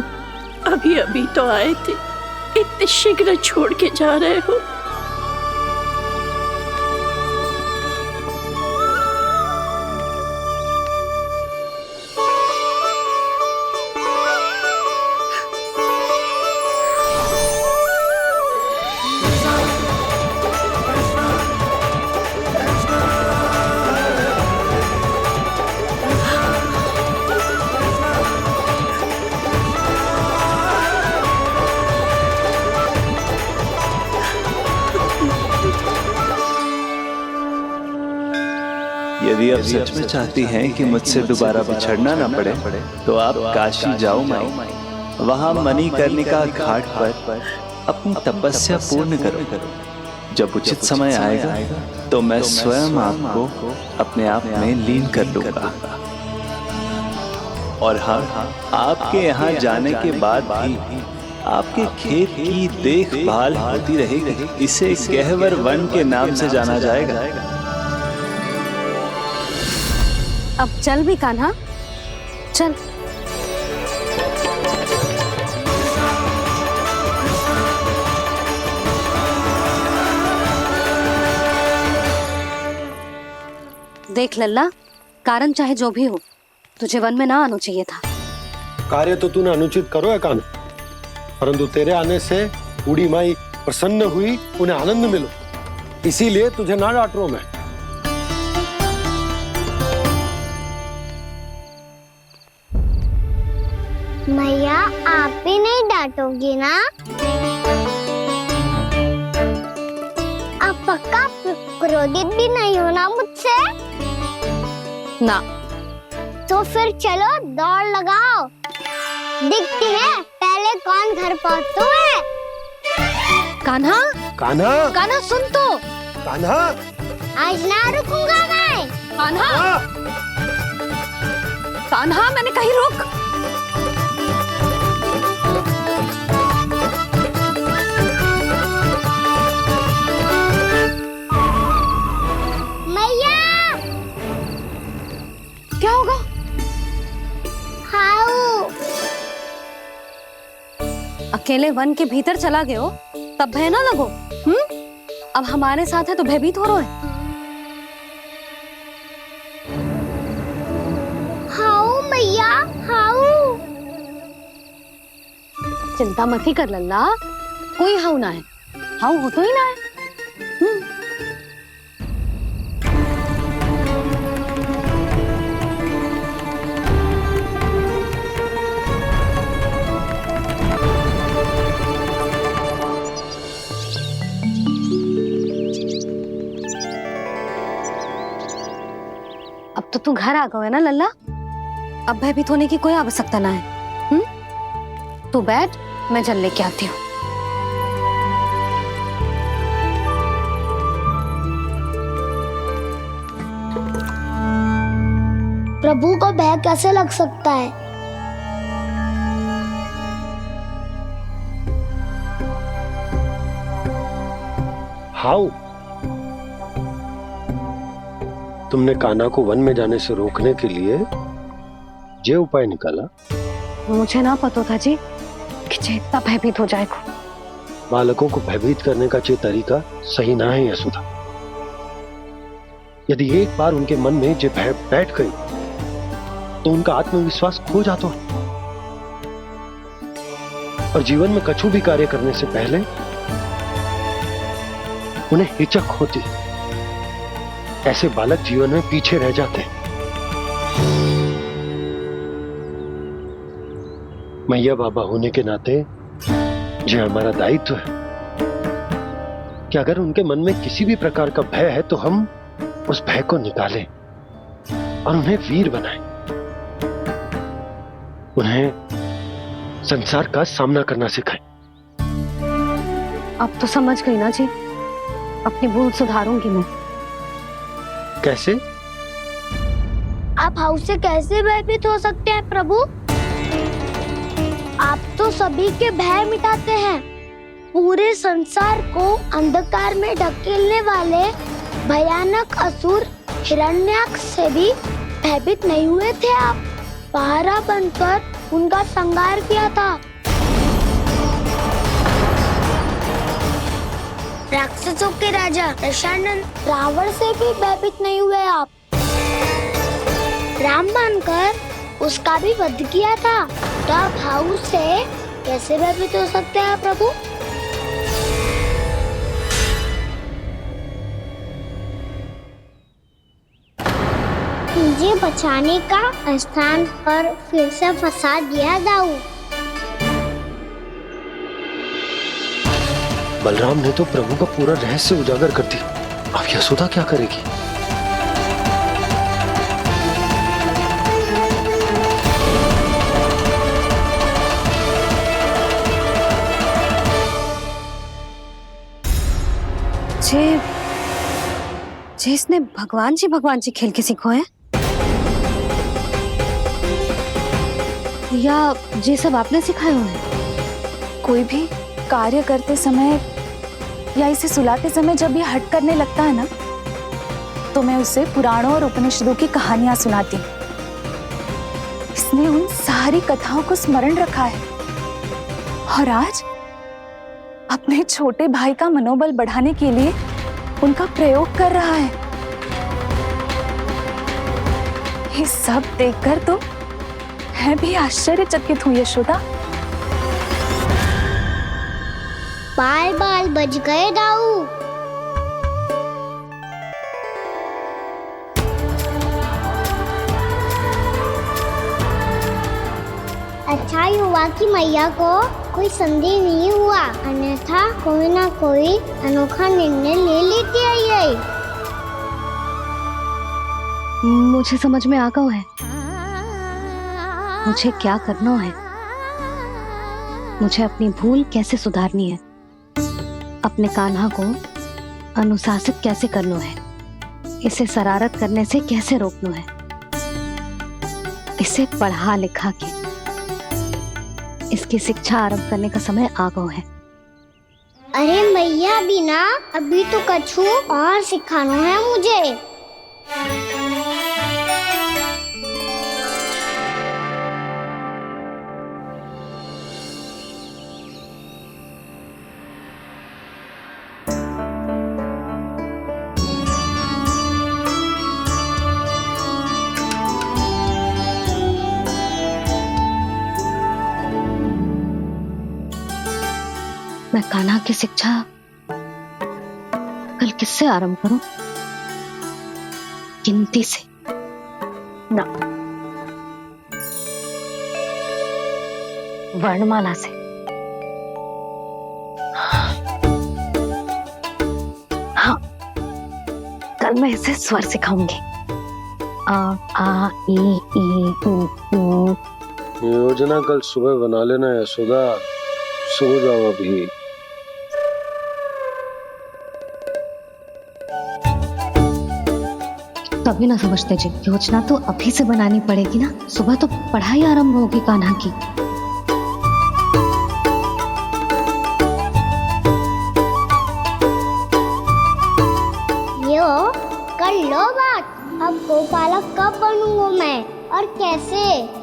अभी अभी तो आए थे, इतने शीघ्र छोड़ के जा रहे हो? यदि आप सच में चाहती हैं कि मुझसे दोबारा बिछड़ना ना पड़े तो आप काशी जाओ माई। वहां मणिकर्णिका घाट पर अपनी तपस्या पूर्ण करो। जब उचित समय आएगा तो मैं स्वयं आपको अपने आप में लीन कर लूंगा। और हाँ, आपके यहाँ जाने के बाद भी आपके खेत की देखभाल होती रहेगी। इसे गहवर वन के नाम से जाना जाएगा। अब चल भी कान्हा, चल। देख लल्ला, कारण चाहे जो भी हो, तुझे वन में ना आना चाहिए था। कार्य तो तूने अनुचित करो है कान्हा, परंतु तेरे आने से बूढ़ी माई प्रसन्न हुई, उन्हें आनंद मिलो, इसीलिए तुझे ना डांट रहा हूं मैं। मैया, आप भी नहीं डांटोगी ना? आप पक्का क्रोधित भी नहीं हो ना मुझसे? ना। तो फिर चलो दौड़ लगाओ, दिखती है पहले कौन घर पहुंचता है। कान्हा, कान्हा, कान्हा सुन तो। कान्हा, आज ना रुकूंगा मैं। कान्हा, कान्हा मैंने कही रुक। मैया, क्या होगा? हाउ अकेले वन के भीतर चला गए हो तब भय ना लगो। अब हमारे साथ है तो भयभीत हो रहे हो। हाउ मैया, हाउ। चिंता मत ही कर लल्ला, कोई हाउ ना है। हाउ हो तो ही ना है। अब तो तू घर आ गए ना लल्ला, अब भयभीत होने की कोई आवश्यकता ना है। तू बैठ, मैं जल लेके आती हूँ। प्रभु को भय कैसे लग सकता है? हाउ? तुमने कान्हा को वन में जाने से रोकने के लिए ये उपाय निकाला? मुझे ना पता था जी कि जे इतना भयभीत हो जाएगा। बालकों को भयभीत करने का ये तरीका सही ना है यशोदा। यदि एक बार उनके मन में ये भय बैठ गई तो उनका आत्मविश्वास खो जाता है और जीवन में कछु भी कार्य करने से पहले उन्हें हिचक होती। ऐसे बालक जीवन में पीछे रह जाते हैं। मैया बाबा होने के नाते यह हमारा दायित्व है कि अगर उनके मन में किसी भी प्रकार का भय है तो हम उस भय को निकालें और उन्हें वीर बनाएं, उन्हें संसार का सामना करना सिखाएं। अब तो समझ गई ना जी, अपनी भूल सुधारूंगी मैं। कैसे? आप हाउ से कैसे भयभीत हो सकते हैं प्रभु? आप तो सभी के भय मिटाते हैं। पूरे संसार को अंधकार में ढकेलने वाले भयानक असुर हिरण्याक्ष से भी भयभीत नहीं हुए थे आप। पहरा बनकर उनका संहार किया था। राक्षसों के राजा दशानन रावण से भी भयभीत नहीं हुए आप। राम बनकर उसका भी वध किया था। तो आप हाउ से कैसे भयभीत हो सकते हैं प्रभु? मुझे बचाने का स्थान पर फिर से फंसा दिया दाऊ। बलराम ने तो प्रभु का पूरा रहस्य उजागर कर दिया। अब यशोदा क्या करेगी? जे इसने भगवान जी खेल के सीखो है या जे सब आपने सिखाए हुए हैं? कोई भी कार्य करते समय या इसे सुलाते समय जब ये हट करने लगता है ना, तो मैं उसे पुराणों और उपनिषदों की कहानियां सुनाती हूँ। इसने उन सारी कथाओं को स्मरण रखा है और आज अपने छोटे भाई का मनोबल बढ़ाने के लिए उनका प्रयोग कर रहा है। ये सब देखकर तो मैं भी आश्चर्यचकित हूँ यशोदा। बाल बाल बज गए दाऊ। अच्छा ही हुआ कि मैया को कोई संदेह नहीं हुआ, अन्यथा कोई ना कोई अनोखा निर्णय ले लेती आई। मुझे समझ में आ गया है मुझे क्या करना है। मुझे अपनी भूल कैसे सुधारनी है। अपने कान्हा को अनुशासित कैसे करना है, इसे शरारत करने से कैसे रोकना है, इसे पढ़ा लिखा के इसकी शिक्षा आरंभ करने का समय आ गया है। अरे मैया बिना, अभी तो कछु और सिखाना है मुझे। मैं कान्हा की शिक्षा कल किससे आरंभ करूं? गिनती से ना, वर्णमाला से। हाँ, कल मैं इसे स्वर सिखाऊंगी। आ आ ई ई उ ऊ। योजना कल सुबह बना लेना यशोदा, सो जाओ अभी। तभी ना समझते जी, योजना तो अभी से बनानी पड़ेगी ना, सुबह तो पढ़ाई आरंभ होगी कान्हा की। यो कर लो बात, अब गोपालक कब बनूंगा मैं और कैसे?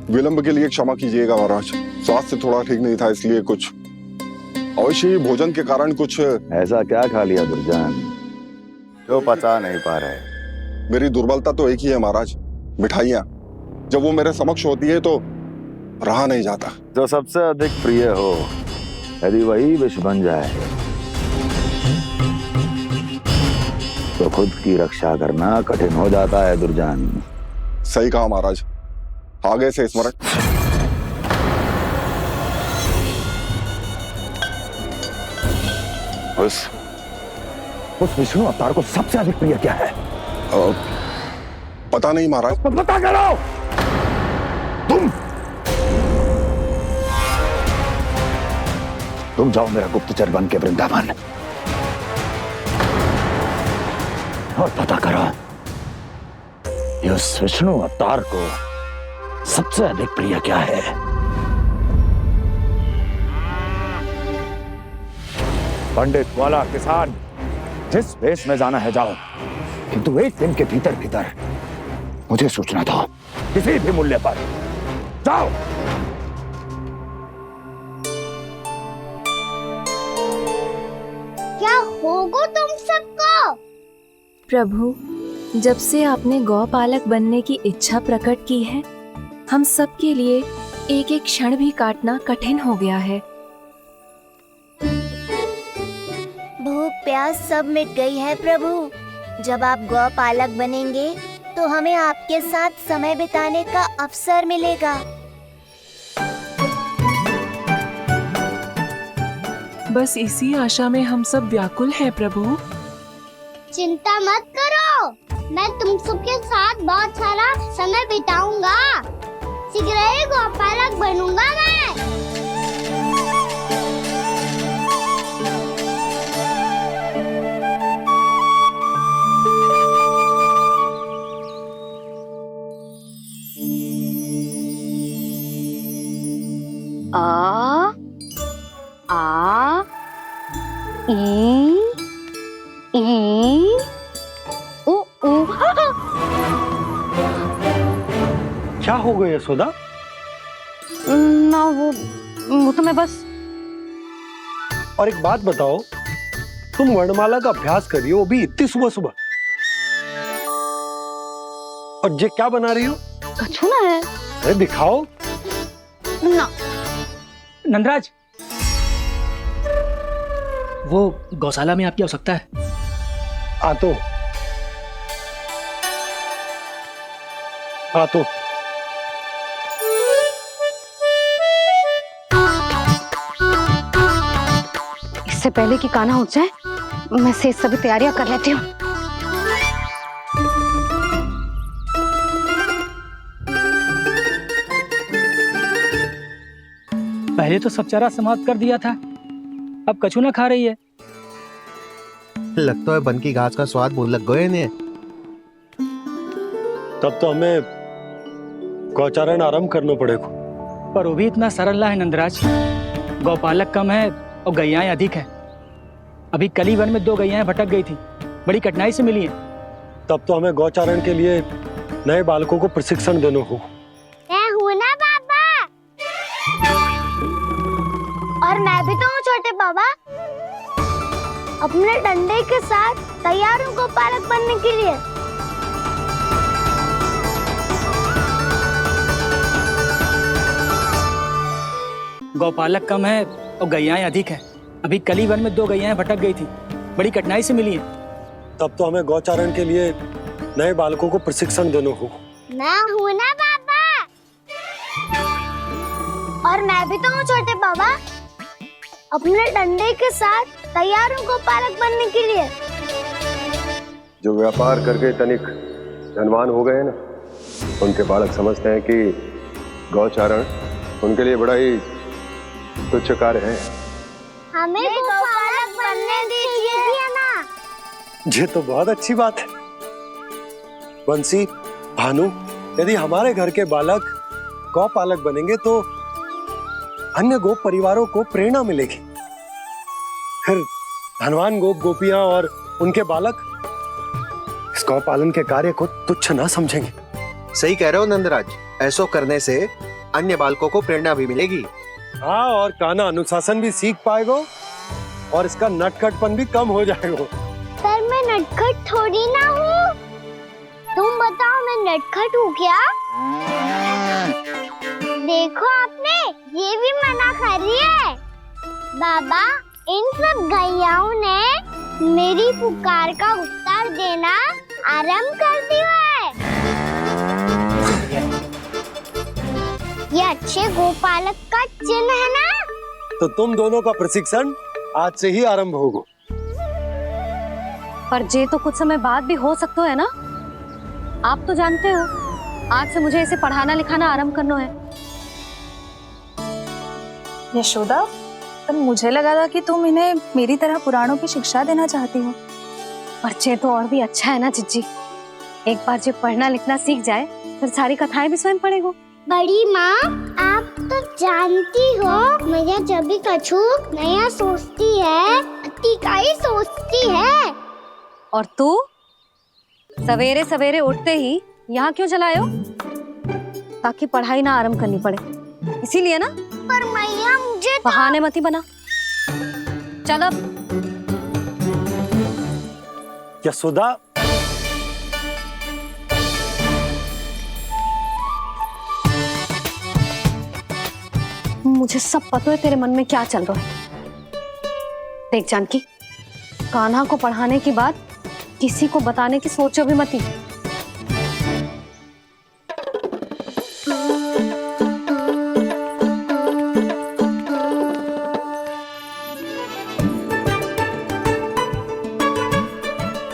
विलंब के लिए क्षमा कीजिएगा महाराज, स्वास्थ्य थोड़ा ठीक नहीं था, इसलिए कुछ अवश्य ही भोजन के कारण कुछ। ऐसा क्या खा लिया दुर्जन जो पता नहीं पा रहे? मेरी दुर्बलता तो एक ही है महाराज, मिठाइयाँ। जब वो मेरे समक्ष होती है तो रहा नहीं जाता। जो सबसे अधिक प्रिय हो, यदि वही विष बन जाए तो खुद की रक्षा करना कठिन हो जाता है दुर्जन। सही कहा महाराज, आगे से स्मरण। उस विष्णु अवतार को सबसे अधिक प्रिय क्या है? पता नहीं महाराज। पता करो। तुम जाओ मेरा गुप्तचर बन के वृंदावन और पता करो उस विष्णु अवतार को सबसे अधिक प्रिय क्या है। पंडित, वाला, किसान, जिस वेश में जाना है जाओ, किंतु एक दिन के भीतर भीतर मुझे सूचना दो, किसी भी मूल्य पर। जाओ। क्या होगा तुम सबको? प्रभु, जब से आपने गौपालक बनने की इच्छा प्रकट की है, हम सब के लिए एक एक क्षण भी काटना कठिन हो गया है। भूख प्यास सब मिट गई है प्रभु। जब आप गौपालक बनेंगे तो हमें आपके साथ समय बिताने का अवसर मिलेगा। बस इसी आशा में हम सब व्याकुल हैं प्रभु। चिंता मत करो, मैं तुम सबके साथ बहुत सारा समय बिताऊंगा। शीघ्र ही गोपालक बनूंगा मैं। आ आ ई ई उ उ। क्या हो गया यशोदा? ना वो तो मैं बस। और एक बात बताओ, तुम वर्णमाला का अभ्यास कर रही हो, वो भी इतनी सुबह सुबह, और ये क्या बना रही हो? कछु ना है। अरे दिखाओ ना। नंदराज, वो गौशाला में आपकी आवश्यकता है। आ तो इससे पहले कि कान्हा उठ जाए, मैं से सभी तैयारियां कर लेती हूँ। पहले तो सब चारा समाप्त कर दिया था, अब कछु ना खा रही है। लगता है बन की घास का स्वाद भूल लग गए इन्हें। तब तो हमें गौचारण आरंभ करना पड़ेगा। पर वो भी इतना सरल है नंदराज। गौपालक कम है और गैयाएं अधिक है। अभी कली वन में 2 गैयाएं भटक गई थी, बड़ी कठिनाई से मिली हैं। तब तो हमें गौचारण के लिए नए बालकों को प्रशिक्षण देना होगा। मैं हूँ ना बाबा, और मैं भी तो हूँ छोटे बाबा। अपने डंडे के साथ तैयार हूँ गौपालक बनने के लिए। गौपालक कम है और गैयाएं अधिक है। अभी कली वन में 2 गैयाएं भटक गई थी, बड़ी कठिनाई से मिली हैं। तब तो हमें गौचारण के लिए नए बालकों को प्रशिक्षण देना होगा। मैं हूँ ना बाबा, और मैं भी तो हूँ छोटे बाबा। अपने डंडे के साथ तैयार हूँ गौपालक बनने के लिए। जो व्यापार करके तनिक धनवान हो गए ना, उनके बालक समझते हैं कि गौचारण उनके लिए बड़ा ही तुच्छ कार्य है। हमें गौपालक बनने दीजिए ना। ये तो बहुत अच्छी बात है। बंसी, भानु, यदि हमारे घर के बालक गौपालक बनेंगे तो अन्य गोप परिवारों को प्रेरणा मिलेगी। फिर धनवान गोप गोपियां और उनके बालक इस गौपालन के कार्य को तुच्छ ना समझेंगे। सही कह रहे हो नंदराज, ऐसा करने से अन्य बालकों को प्रेरणा भी मिलेगी। हाँ, और कान्हा अनुशासन भी सीख पाएगा और इसका नटखटपन भी कम हो जाएगा। पर मैं नटखट थोड़ी ना हूँ। तुम बताओ, मैं नटखट हूँ क्या? देखो आपने, ये भी मना कर रही है। बाबा, इन सब गैयाओं ने मेरी पुकार का उत्तर देना आरंभ कर दिया है। ये अच्छे गोपालक का चिन्ह है ना? तो तुम दोनों का प्रशिक्षण आज से ही आरंभ होगा। पर जे तो कुछ समय बाद भी हो सकता है ना। आप तो जानते हो, आज से मुझे इसे पढ़ाना लिखाना आरंभ करना है। यशोदा, तब मुझे लगा था कि तुम इन्हें मेरी तरह पुराणों की शिक्षा देना चाहती हो। पर जे तो और भी अच्छा है ना जिज्जी। एक बार जब पढ़ना लिखना सीख जाए, फिर सारी कथाएं भी स्वयं पढ़ेगा। बड़ी माँ, आप तो जानती हो, मैया जब भी कछु नया सोचती है, अतिका ही सोचती है। और तू सवेरे सवेरे उठते ही यहाँ क्यों चलाए हो? ताकि पढ़ाई ना आरंभ करनी पड़े, इसीलिए ना। पर मैया मुझे बहाने मत ही बना। चल अब। यशोदा, मुझे सब पता है तेरे मन में क्या चल रहा है। देख जानकी, कान्हा को पढ़ाने की बात किसी को बताने की सोचो भी मत ही।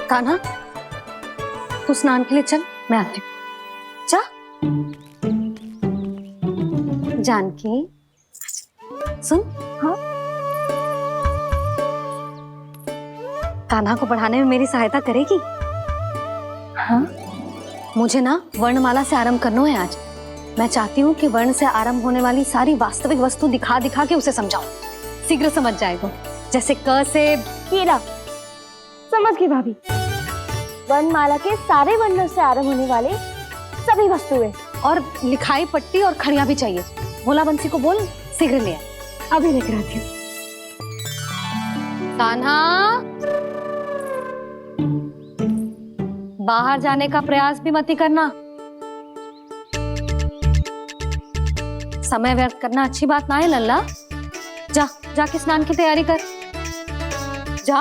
कान्हा, तू स्नान के लिए चल, मैं आती हूँ। जा। जानकी, सुन। हाँ? कान्हा को पढ़ाने में मेरी सहायता करेगी? हाँ? मुझे ना वर्णमाला से आरंभ करना है आज। मैं चाहती हूँ कि वर्ण से आरंभ होने वाली सारी वास्तविक वस्तु दिखा दिखा के उसे समझाऊं। शीघ्र समझ जाएगा। जैसे क से कीड़ा। समझ गई भाभी। वर्णमाला के सारे वर्णों से आरंभ होने वाले सभी वस्तुएं। और लिखाई पट्टी और खड़िया भी चाहिए। भोला बंसी को बोल शीघ्र ले आए। अभी लेकर आती हूँ। कान्हा, बाहर जाने का प्रयास भी मत ही करना। समय व्यर्थ करना अच्छी बात ना है लल्ला। जा जाके स्नान की तैयारी कर। जा।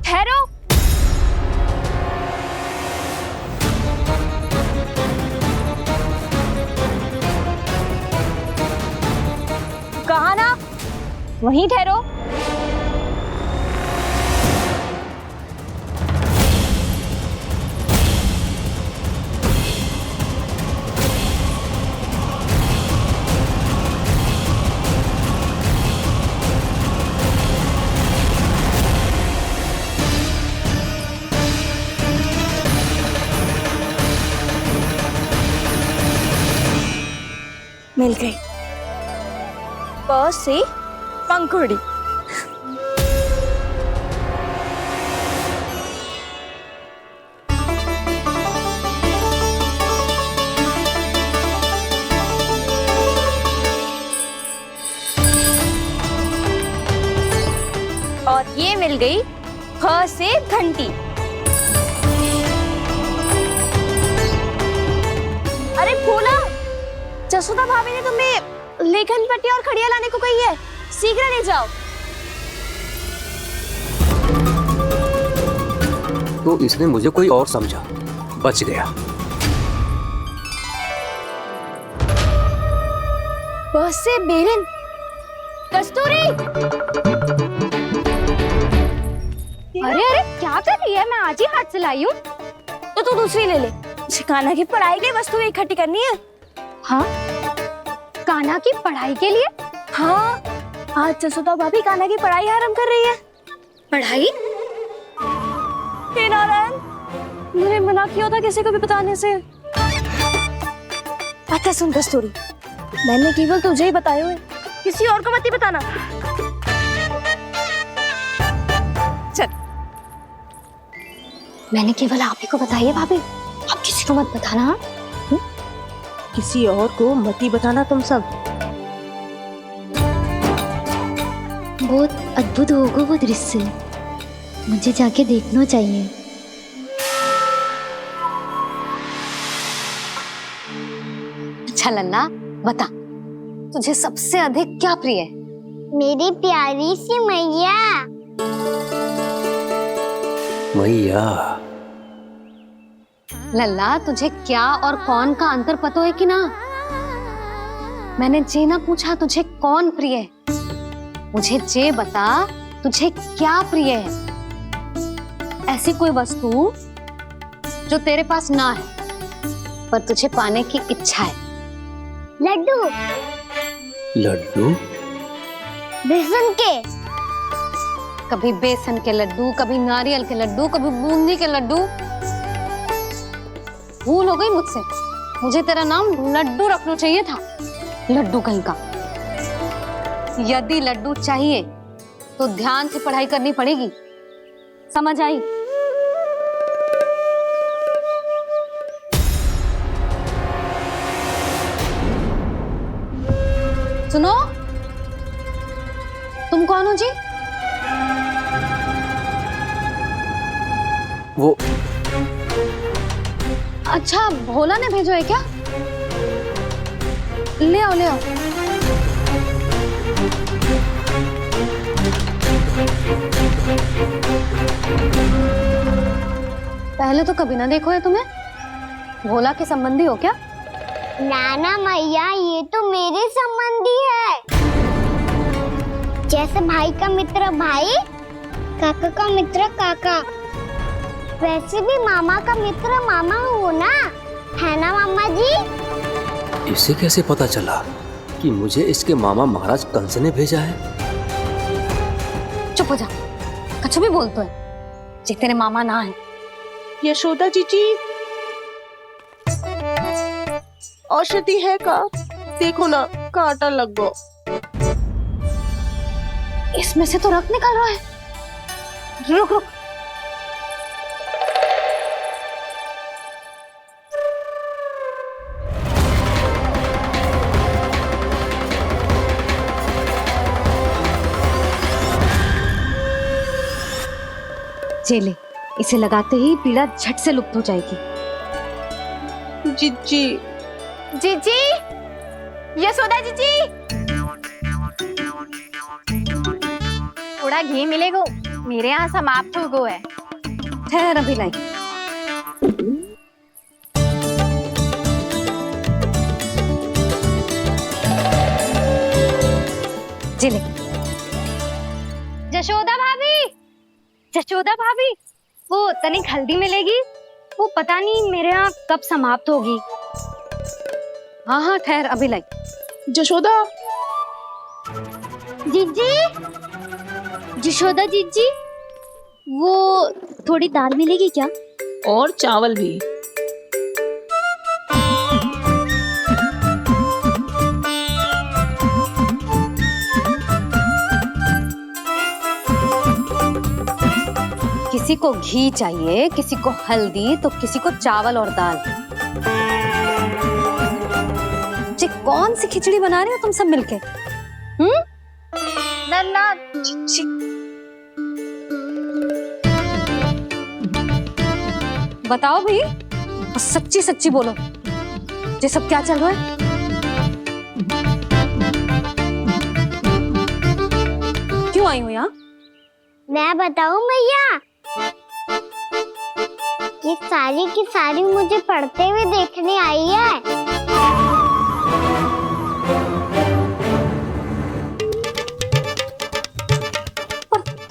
ठहरो। कहा ना, वहीं ठहरो। मिल गई। प से पंखुड़ी। और ये मिल गई ख से घंटी। अरे भोला, जसोदा भाभी ने तुम्हें लेखन पट्टी और खड़िया लाने को कही है, शीघ्र ले जाओ। तो इसने मुझे कोई और समझा, बच गया। बस से बेरन। कस्तूरी। अरे अरे क्या कर रही है? मैं आज ही हाथ से लाई हूँ। तो तू दूसरी ले ले। कान्हा की पढ़ाई की वस्तु इकट्ठी करनी है। हाँ, कान्हा की पढ़ाई के लिए? हाँ, आज जसोदा भाभी कान्हा की पढ़ाई आरंभ कर रही है। पढ़ाई? हे नारायण, मैंने मना किया था किसी को भी बताने से। अच्छा सुन कस्तूरी, मैंने केवल तुझे ही बताए हुए, किसी और को मत ही बताना। चल, मैंने केवल आप ही को बताई है भाभी, आप किसी को मत बताना। किसी और को मत ही बताना तुम सब। बहुत अद्भुत होगा वो दृश्य, मुझे जाके देखना चाहिए। अच्छा लल्ला, बता तुझे सबसे अधिक क्या प्रिय है? मेरी प्यारी सी मैया। मैया। लल्ला, तुझे क्या और कौन का अंतर पता है कि ना? मैंने जे ना पूछा तुझे कौन प्रिय है, मुझे जे बता तुझे क्या प्रिय है। ऐसी कोई वस्तु जो तेरे पास ना है पर तुझे पाने की इच्छा है। लड्डू। लड्डू? बेसन के। कभी बेसन के लड्डू, कभी नारियल के लड्डू, कभी बूंदी के लड्डू। भूल हो गई मुझसे, मुझे तेरा नाम लड्डू रखना चाहिए था। लड्डू कहीं का। यदि लड्डू चाहिए तो ध्यान से पढ़ाई करनी पड़ेगी, समझ आई? सुनो, तुम कौन हो जी? वो अच्छा, भोला ने भेजो है क्या? ले आओ, ले आओ। पहले तो कभी ना देखो है तुम्हें। भोला के संबंधी हो क्या? नाना मैया, ये तो मेरे संबंधी है। जैसे भाई का मित्र भाई, काका का मित्र काका, वैसे भी मामा का मित्र मामा हो ना, है ना मामा जी? इसे कैसे पता चला कि मुझे इसके मामा महाराज कंस ने भेजा है? चुप हो जा, कछु भी बोलते है जे तेरे मामा ना है। यशोदा जीजी, औषधि है का? देखो ना, कांटा लग गो। इसमें से तो रक्त निकल रहा है। रुक रुक। चले, इसे लगाते ही पीड़ा झट से लुप्त हो जाएगी। जीजी, जीजी, यशोदा जीजी, थोड़ा घी मिलेगा, मेरे यहाँ समाप्त हो गया है। ठहर अभी लाई। चले। जशोदा भाभी, जशोदा भाभी, वो तनिक हल्दी मिलेगी? वो पता नहीं मेरे यहाँ कब समाप्त होगी। हाँ हाँ ठहर अभी लाई। जशोदा, जीजी, जशोदा जीजी, वो थोड़ी दाल मिलेगी क्या? और चावल भी। किसी को घी चाहिए, किसी को हल्दी, तो किसी को चावल और दाल। जी कौन सी खिचड़ी बना रहे हो तुम सब मिलके? नन्ना, बताओ भाई, सच्ची सच्ची बोलो, ये सब क्या चल रहा है? क्यों आई हो यहाँ? मैं बताऊं भैया, ये सारी की सारी मुझे पढ़ते हुए देखने आई है।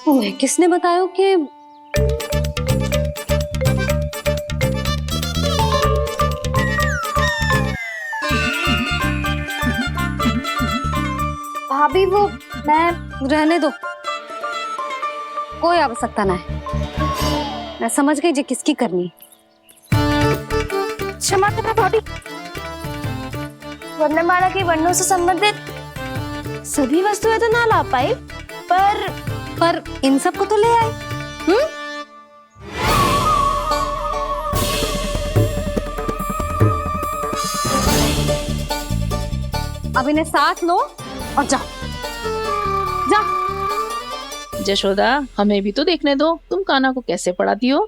तुम्हें किसने बताया कि भाभी वो मैं रहने दो, कोई आवश्यकता ना है। मैं समझ गई जी किसकी करनी। क्षमा करना भाभी, वर्णमाला के वर्णों से संबंधित सभी वस्तुएं तो ना ला पाई, पर इन सब को तो ले आए। अब इन्हें साथ लो और जाओ। जा। जशोदा, हमें भी तो देखने दो, तुम कान्हा को कैसे पढ़ाती हो।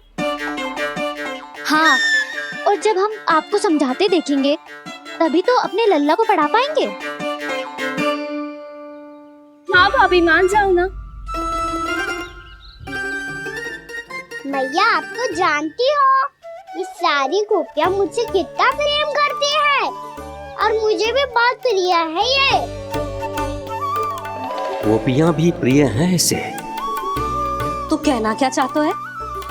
हाँ, और जब हम आपको समझाते देखेंगे तभी तो अपने लल्ला को पढ़ा पाएंगे। हाँ भाभी, मान जाओ ना। मैया, आप तो जानती हो ये सारी गोपियां मुझसे कितना प्रेम करती है, और मुझे भी बहुत प्रिय है ये। गोपियां भी प्रिय हैं इसे। तू कहना क्या चाहता है?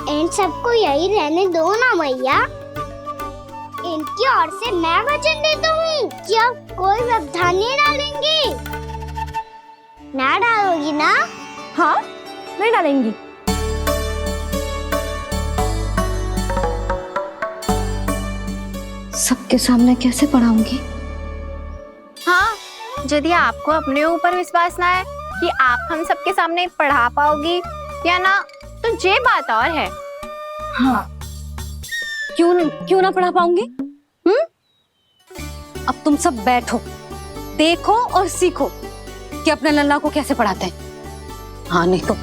इन सबको यही रहने दो ना मैया। इनकी ओर से मैं वचन देता हूँ कि अब कोई व्यवधान नहीं डालेंगी। ना डालोगी ना? हाँ, नहीं डालेंगी। सबके सामने कैसे पढ़ाऊंगी? हाँ, यदि आपको अपने ऊपर विश्वास ना है कि आप हम सबके सामने पढ़ा पाओगी या ना, तो ये बात और है। हाँ, क्यों ना पढ़ा पाऊंगी? अब तुम सब बैठो, देखो और सीखो कि अपने लल्ला को कैसे पढ़ाते हैं। हाँ, नहीं तो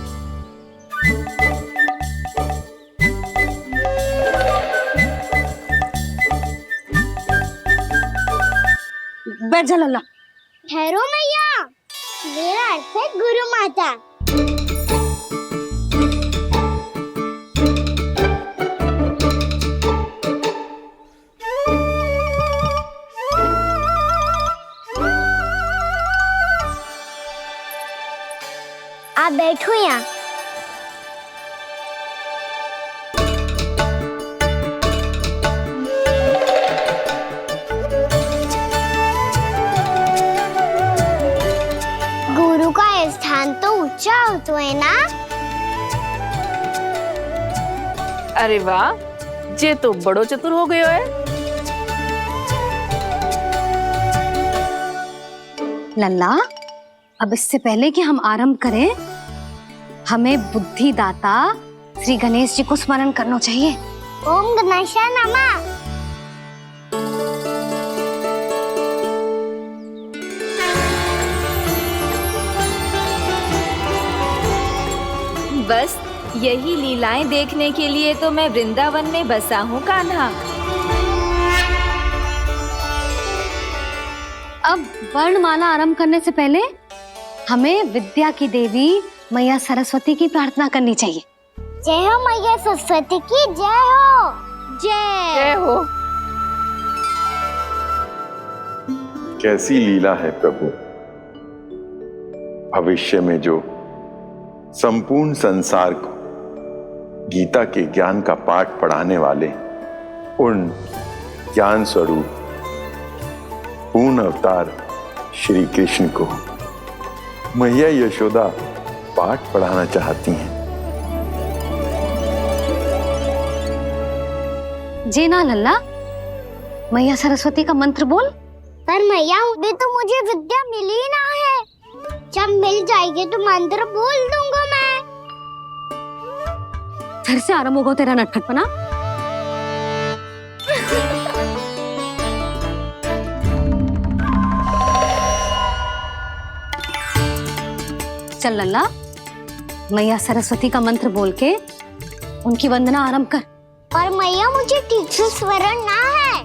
बैठ जा लल्ला। ठहरो मैया, मेरा अर्थ है गुरु माता। आप बैठो यहाँ। गुरु का स्थान तो ऊंचा होता है ना? अरे वाह, जे तो बड़ो चतुर हो गयो है। लल्ला, अब इससे पहले कि हम आरंभ करें, हमें बुद्धिदाता श्री गणेश जी को स्मरण करना चाहिए। ओम गणेशाय नमः। बस यही लीलाएं देखने के लिए तो मैं वृंदावन में बसा हूँ कान्हा। अब वर्णमाला आरंभ करने से पहले हमें विद्या की देवी मैया सरस्वती की प्रार्थना करनी चाहिए। जय हो मैया सरस्वती की जय हो। जय हो। कैसी लीला है प्रभु। भविष्य में जो संपूर्ण संसार को गीता के ज्ञान का पाठ पढ़ाने वाले उन ज्ञान स्वरूप पूर्ण अवतार श्री कृष्ण को मैया यशोदा पाठ पढ़ाना चाहती हैं। जेना लल्ला, मैया सरस्वती का मंत्र बोल। पर मैया अभी तो मुझे विद्या मिली ना है। जब मिल जाएगी तो मंत्र बोल दूंगा मैं। फिर से आरंभ होगा तेरा नटखटपना। चल लल्ला, मैया सरस्वती का मंत्र बोल के उनकी वंदना आरंभ कर। पर मैया मुझे ठीक से स्मरण ना है।